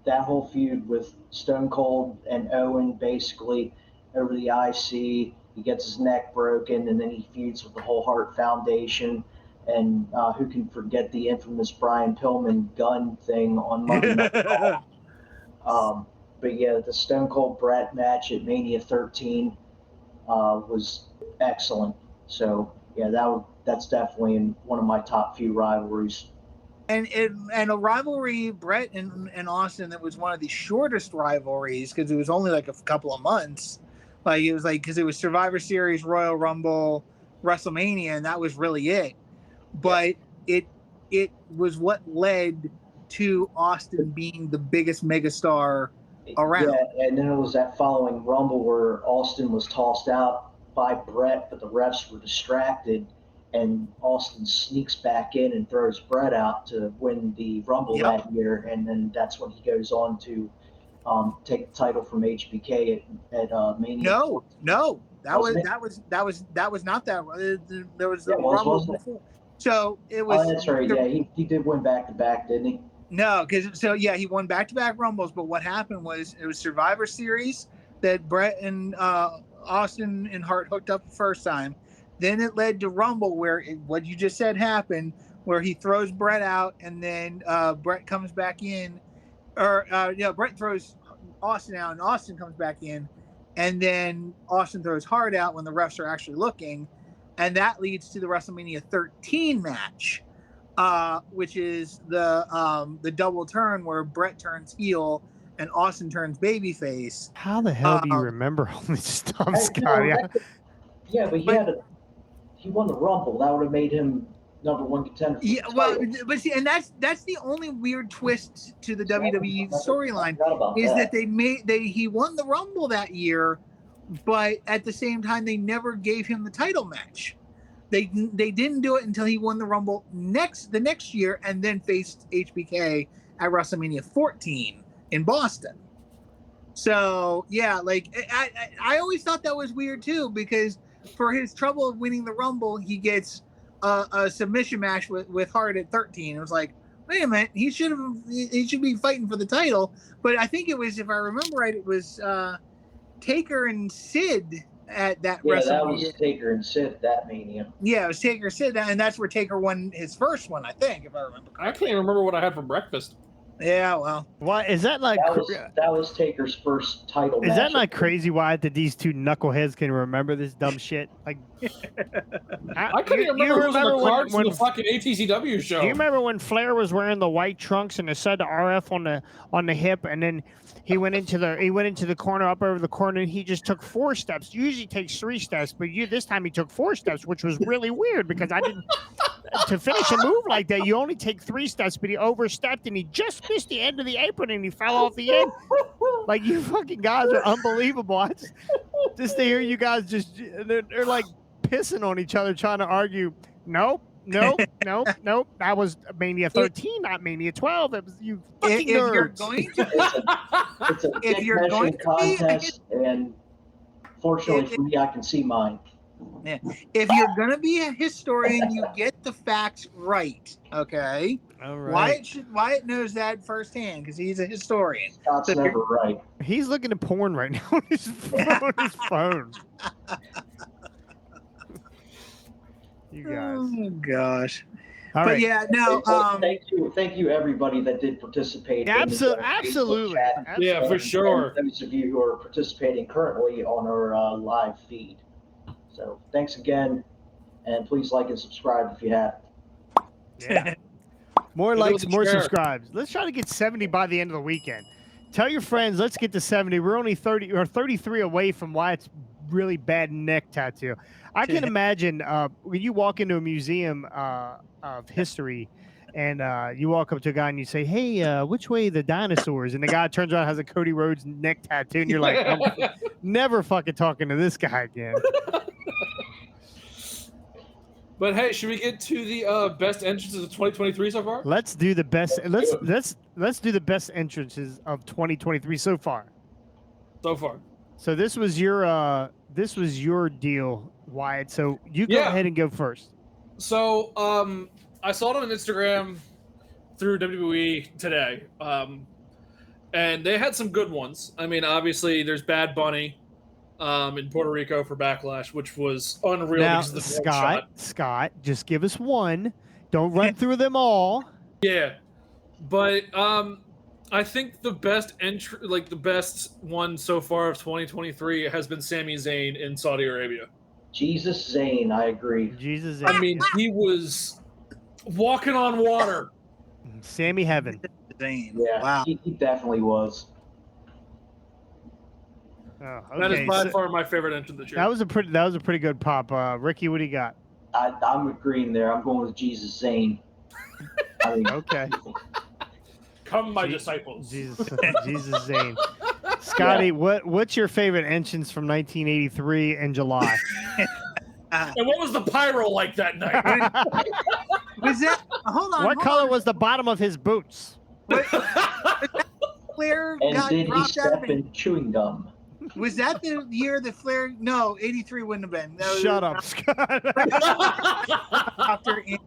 that whole feud with Stone Cold and Owen basically over the IC. He gets his neck broken, and then he feuds with the whole Hart Foundation. And who can forget the infamous Brian Pillman gun thing on Monday Night Raw? But yeah, the Stone Cold Brett match at Mania 13 was excellent. So yeah, that's definitely in one of my top few rivalries. And a rivalry, Brett and Austin, that was one of the shortest rivalries because it was only like a couple of months. Because it was Survivor Series, Royal Rumble, WrestleMania, and that was really it. But it was what led to Austin being the biggest megastar around. Yeah, and then it was that following Rumble where Austin was tossed out by Brett, but the refs were distracted, and Austin sneaks back in and throws Brett out to win the Rumble that year, and then that's when he goes on to take the title from HBK at Mania. No, that was not that. There was the Rumble before. So it was. Oh, that's right. Yeah, he did win back to back, didn't he? No, he won back to back Rumbles. But what happened was it was Survivor Series that Brett and Austin and Hart hooked up the first time. Then it led to Rumble, where what you just said happened, where he throws Brett out, and then Brett comes back in, Brett throws Austin out, and Austin comes back in, and then Austin throws Hart out when the refs are actually looking, and that leads to the WrestleMania 13 match, which is the double turn where Brett turns heel and Austin turns babyface. How the hell do you remember all this stuff, Scott? Yeah, but he won the Rumble. That would have made him number one contender. But see, and that's the only weird twist to the WWE storyline is that he won the Rumble that year, but at the same time they never gave him the title match. They didn't do it until he won the Rumble the next year, and then faced HBK at WrestleMania 14 in Boston. So yeah, like I always thought that was weird too, because for his trouble of winning the Rumble, he gets a submission match with Hart at 13. It was like, wait a minute, he should be fighting for the title. But I think it was, if I remember right, it was Taker and Sid at that WrestleMania. That was Taker and Sid that Mania. Yeah, it was Taker Sid, and that's where Taker won his first one, I think, if I remember correctly. I can't even remember what I had for breakfast. Yeah, well, why is that like? That was Taker's first title. Is match. that not crazy? Why that these two knuckleheads can remember this dumb shit? Like, I couldn't remember who was on the cards for the fucking ATCW show. Do you remember when Flair was wearing the white trunks and it said the RF on the hip, and then he went into the corner, up over the corner, and he just took 4 steps. Usually takes 3 steps, but this time he took 4 steps, which was really weird because I didn't. To finish a move like that, you only take 3 steps, but he overstepped and he just missed the end of the apron and he fell off the end. Like, you fucking guys are unbelievable. Just to hear you guys they're like pissing on each other, trying to argue. Nope. That was Mania 13, not Mania 12. It was you fucking nerds. If you're going to contest, and fortunately for me, I can see mine. Yeah. If you're gonna be a historian, you get the facts right. Okay. All right. Wyatt knows that firsthand because he's a historian. Scott's never right. He's looking at porn right now on his phone. You guys. Oh gosh. All right. Yeah, no. Thank you, everybody that did participate. Absolutely. Yeah, for sure. And those of you who are participating currently on our live feed. So thanks again, and please like and subscribe if you haven't. Yeah. More likes, more subscribes. Let's try to get 70 by the end of the weekend. Tell your friends, let's get to 70. We're only 30 or 33 away from Wyatt's really bad neck tattoo. I can imagine when you walk into a museum of history and you walk up to a guy and you say, hey, which way the dinosaurs? And the guy turns around and has a Cody Rhodes neck tattoo. And you're like, I'm never fucking talking to this guy again. But hey, should we get to the best entrances of 2023 so far? Let's do the best. Let's do the best entrances of 2023 so far. So this was your deal, Wyatt. So you go ahead and go first. So I saw it on Instagram through WWE today, and they had some good ones. I mean, obviously, there's Bad Bunny in Puerto Rico for Backlash, which was unreal. Now, Scott, just give us one. Don't run through them all. Yeah, but I think the best the best one so far of 2023 has been Sami Zayn in Saudi Arabia. Jesus Zayn, I agree. Jesus Zayn. I mean, he was walking on water. Sammy Heaven. Zayn. Yeah, wow. He definitely was. Oh, okay. That is by far my favorite entrance this year. That was a pretty good pop. Ricky, what do you got? I'm agreeing there. I'm going with Jesus Zayn. I mean, okay. Come, my disciples. Jesus Zayn. Scotty, what's your favorite entrance from 1983 in July? And what was the pyro like that night? Was that? Hold on. What color was the bottom of his boots? Flair and got did he dropped out step of in chewing gum? Was that the year that Flair? No, 83 wouldn't have been. That was, Shut up, Scott. After in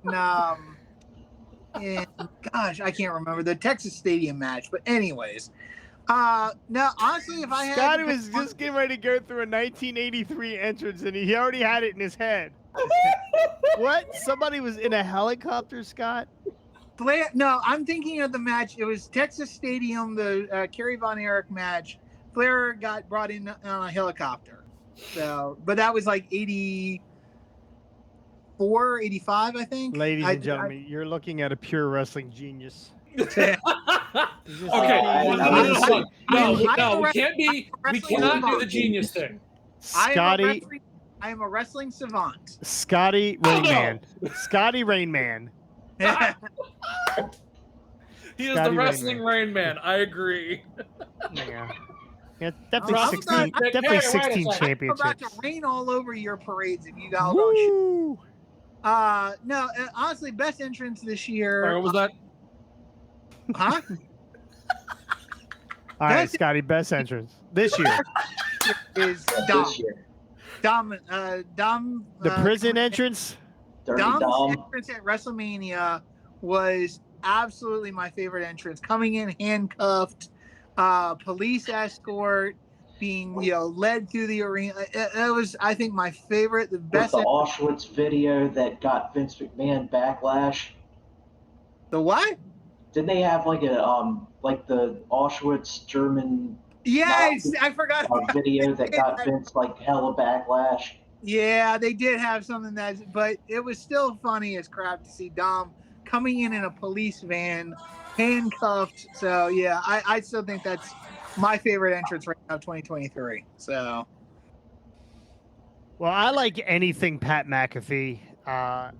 gosh, I can't remember the Texas Stadium match. But anyways, no, honestly, if I had Scotty was just getting ready to go through a 1983 entrance, and he already had it in his head. What? Somebody was in a helicopter, Scott? Flair? No, I'm thinking of the match. It was Texas Stadium, the Kerry Von Erich match. Flair got brought in on a helicopter. So, but that was like 84, 85, I think. Ladies and gentlemen, you're looking at a pure wrestling genius. Okay. No, we can't be. We cannot do the genius thing. Scotty, I am a wrestling savant. Scotty Rainman. Scotty Rainman. He is the wrestling Rain Man. I agree. Yeah, definitely 16. Definitely 16 championships. I'm about to rain all over your parades if you guys don't shoot. No, honestly, best entrance this year. Sorry, what was that? Huh? All right, Best Scotty, best entrance this year. is Yeah, Dom. this year. Dom. The prison entrance. Dirty Dom's Dom. entrance at WrestleMania was absolutely my favorite entrance. Coming in handcuffed, police escort, being led through the arena. It was, I think, my favorite, the With best. the Auschwitz video that got Vince McMahon backlash. The what? Didn't they have like the Auschwitz German Yes, Nazi, I forgot. video that got Vince like hella backlash? Yeah, they did have something but it was still funny as crap to see Dom coming in a police van, handcuffed. So yeah, I still think that's my favorite entrance right now, 2023. So. Well, I like anything Pat McAfee.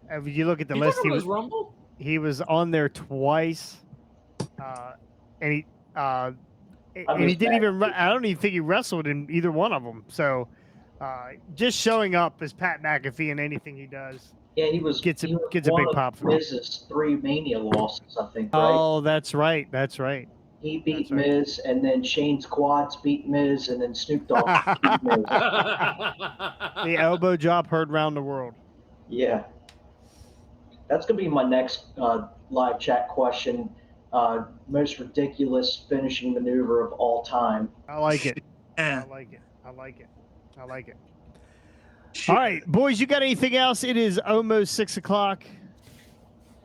If you look at the You list, talking about his Rumble? he was on there twice, and he didn't even. I don't even think he wrestled in either one of them. So, just showing up as Pat McAfee in anything he does. Yeah, he gets a one big of pop for him. Miz's 3 Mania losses, I think. Right? Oh, that's right. That's right. He beat That's right. Miz, and then Shane's quads beat Miz, and then Snoop Dogg beat Miz. The elbow drop heard round the world. Yeah. That's going to be my next live chat question. Most ridiculous finishing maneuver of all time. I like it. Yeah. I like it. All right, boys, you got anything else? It is almost 6 o'clock.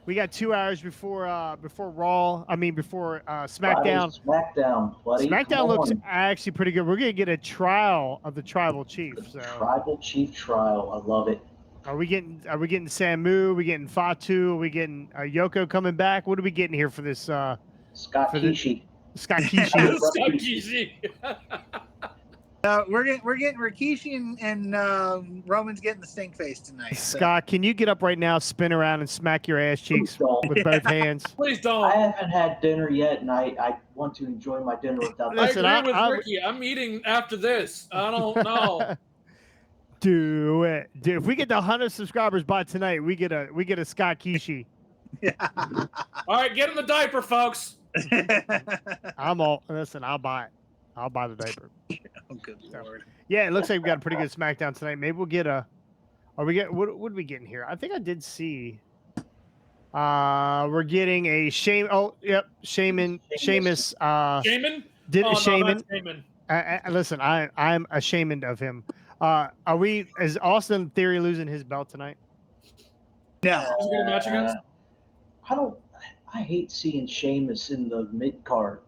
We got 2 hours before Raw. Before SmackDown. SmackDown, buddy. SmackDown looks actually pretty good. We're gonna get a trial of the Tribal Chief. So. Tribal Chief trial. I love it. Are we getting Samu? Are we getting Fatu? Are we getting Yoko coming back? What are we getting here for this? Scott Kishi. Scott Kishi. Scott Kishi. We're getting Rikishi and Roman's getting the stink face tonight. So. Scott, can you get up right now, spin around, and smack your ass cheeks with both hands? Please don't. I haven't had dinner yet, and I want to enjoy my dinner without. Listen, I agree with Ricky. I'm eating after this. I don't know. Do it. Dude, if we get the 100 subscribers by tonight, we get a Scott Kishi. Yeah. All right, get in the diaper, folks. Listen, I'll buy it. I'll buy the diaper. Oh, good Lord. Yeah, it looks like we got a pretty good SmackDown tonight. Maybe we'll get what are we getting here? I think I did see. We're getting a Shame. Oh, yep, Sheamus. Shaman? Shaman. Shaman. Listen, I'm ashamed of him. Is Austin Theory losing his belt tonight? No. Who's going to match against? I hate seeing Sheamus in the mid card.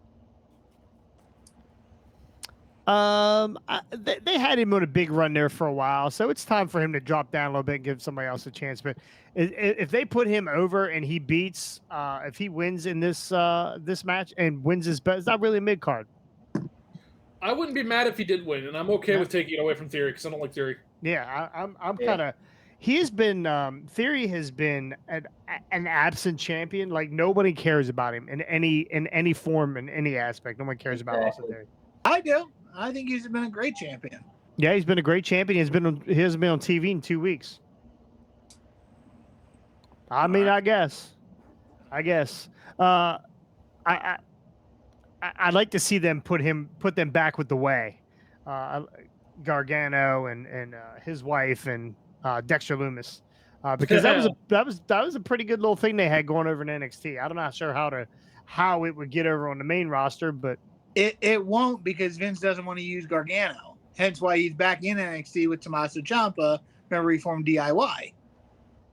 They had him on a big run there for a while, so it's time for him to drop down a little bit and give somebody else a chance. But if they put him over and he beats, if he wins in this match and wins his belt, it's not really a mid card. I wouldn't be mad if he did win, and I'm okay with taking it away from Theory because I don't like Theory. Yeah, I'm kind of. He has been Theory has been an absent champion. Like nobody cares about him in any form in any aspect. No one cares about Austin Theory. I do. I think he's been a great champion. Yeah, he's been a great champion. He hasn't been on TV in 2 weeks. I guess. I'd like to see them put them back with the way. Gargano and his wife and Dexter Lumis, because that was a pretty good little thing they had going over in NXT. I'm not sure how it would get over on the main roster, but it won't, because Vince doesn't want to use Gargano. Hence why he's back in NXT with Tommaso Ciampa. Remember, he formed DIY.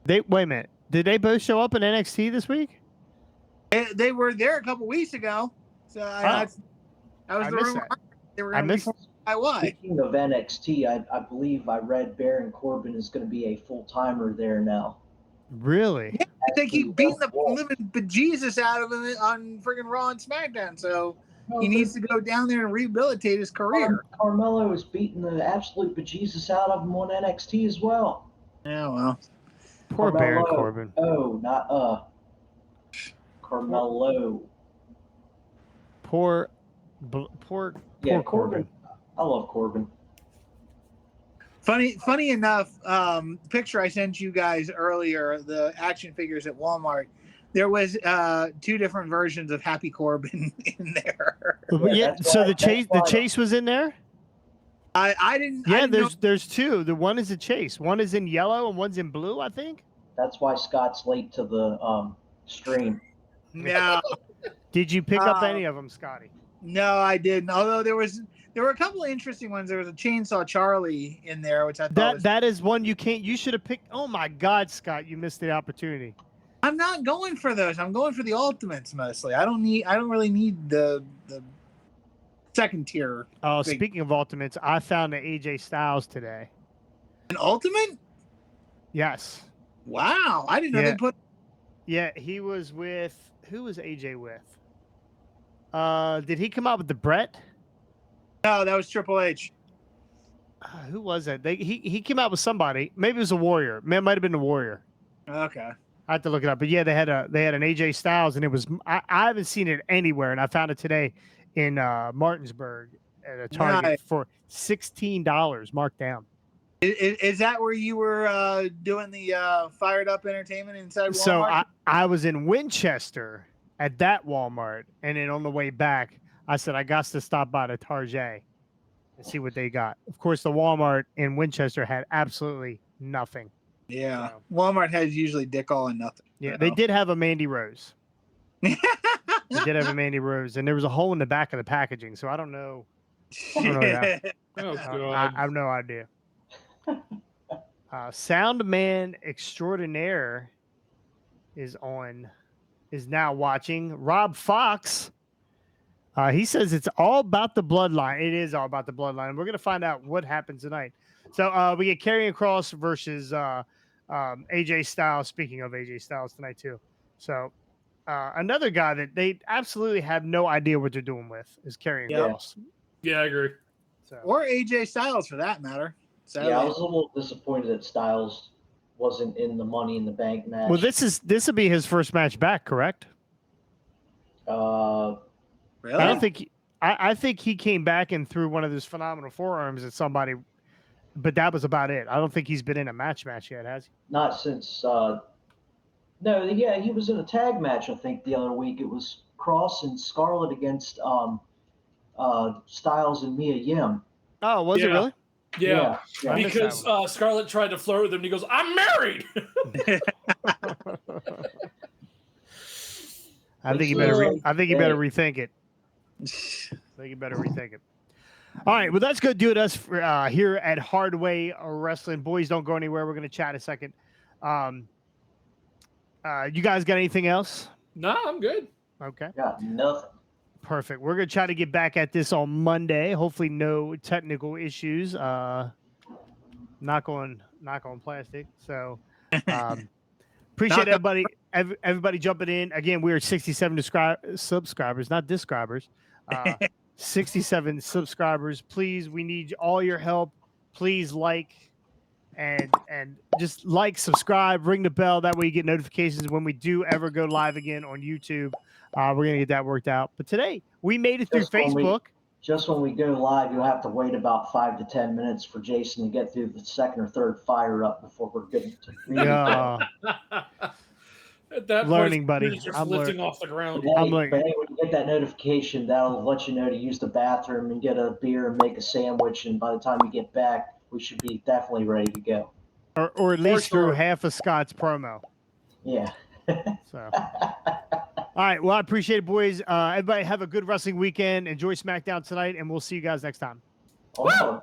Wait a minute. Did they both show up in NXT this week? They were there a couple weeks ago. So that was the rumor. They were going to be DIY. Speaking of NXT, I believe I read Baron Corbin is going to be a full-timer there now. Really? Yeah, they keep beating the living bejesus out of him on friggin' Raw and SmackDown. So he needs to go down there and rehabilitate his career. Carmelo is beating the absolute bejesus out of him on NXT as well. Yeah, well. Poor Baron Corbin. Oh, not Carmelo. Poor Corbin. I love Corbin. Funny enough, picture I sent you guys earlier, the action figures at Walmart. There was 2 different versions of Happy Corbin in there. Yeah. So the chase was in there. I didn't. Yeah, I didn't there's 2. The one is a chase. One is in yellow and one's in blue, I think. That's why Scott's late to the stream. No. Did you pick up any of them, Scotty? No, I didn't. Although there were a couple of interesting ones. There was a Chainsaw Charlie in there, which I thought that is one you can't. You should have picked. Oh my God, Scott, you missed the opportunity. I'm not going for those. I'm going for the ultimates mostly. I don't really need the second tier. Oh, speaking of ultimates, I found an AJ Styles today. An ultimate? Yes. Wow, I didn't know they put. Yeah, he was with. Who was AJ with? Did he come out with the Brett? No, that was Triple H. Who was it? He came out with somebody. Maybe it was a Warrior. It might have been a Warrior. Okay. I have to look it up. But yeah, they had an AJ Styles, and it was I haven't seen it anywhere, and I found it today in Martinsburg at a Target for $16 marked down. Is that where you were doing the Fired Up Entertainment inside Walmart? So I was in Winchester at that Walmart, and then on the way back, I said I got to stop by the Target and see what they got. Of course, the Walmart in Winchester had absolutely nothing. Yeah, so. Walmart has usually dick all and nothing. Yeah, they did have a Mandy Rose. They did have a Mandy Rose, and there was a hole in the back of the packaging, so I don't know. I have no idea. Sound Man Extraordinaire is now watching. Rob Fox. He says it's all about the bloodline. It is all about the bloodline. We're going to find out what happens tonight. So we get Karrion Kross versus AJ Styles. Speaking of AJ Styles tonight too. So another guy that they absolutely have no idea what they're doing with is Karrion Kross. Yeah, I agree. So. Or AJ Styles for that matter. Sadly. Yeah, I was a little disappointed that Styles wasn't in the Money in the Bank match. Well, this will be his first match back, correct? Really? I don't think. I think he came back and threw one of those phenomenal forearms at somebody, but that was about it. I don't think he's been in a match yet, has he? Not since. No, yeah, he was in a tag match. I think the other week it was Cross and Scarlett against Styles and Mia Yim. Oh, was it really? Yeah. Because Scarlett tried to flirt with him, and he goes, "I'm married." I think you better rethink it. All right, well, that's going to do it us for, here at Hardway Wrestling. Boys, don't go anywhere. We're going to chat a second. You guys got anything else? No, I'm good. Okay. Got nothing. Perfect. We're going to try to get back at this on Monday. Hopefully no technical issues. Knock on plastic. So appreciate everybody jumping in. Again, we're at 67 subscribers, not describers. 67 subscribers. Please, we need all your help. Please like and just like, subscribe, ring the bell. That way you get notifications when we do ever go live again on YouTube. We're going to get that worked out. But today, we made it through Facebook. Just when we go live, you'll have to wait about 5 to 10 minutes for Jason to get through the second or third fire up before we're getting to Yeah. At that learning, point, buddy. I'm lifting off the ground. But hey, when you get that notification, that'll let you know to use the bathroom and get a beer and make a sandwich. And by the time you get back, we should be definitely ready to go. Or at least through half of Scott's promo. Yeah. So. All right. Well, I appreciate it, boys. Everybody have a good wrestling weekend. Enjoy SmackDown tonight, and we'll see you guys next time. Awesome.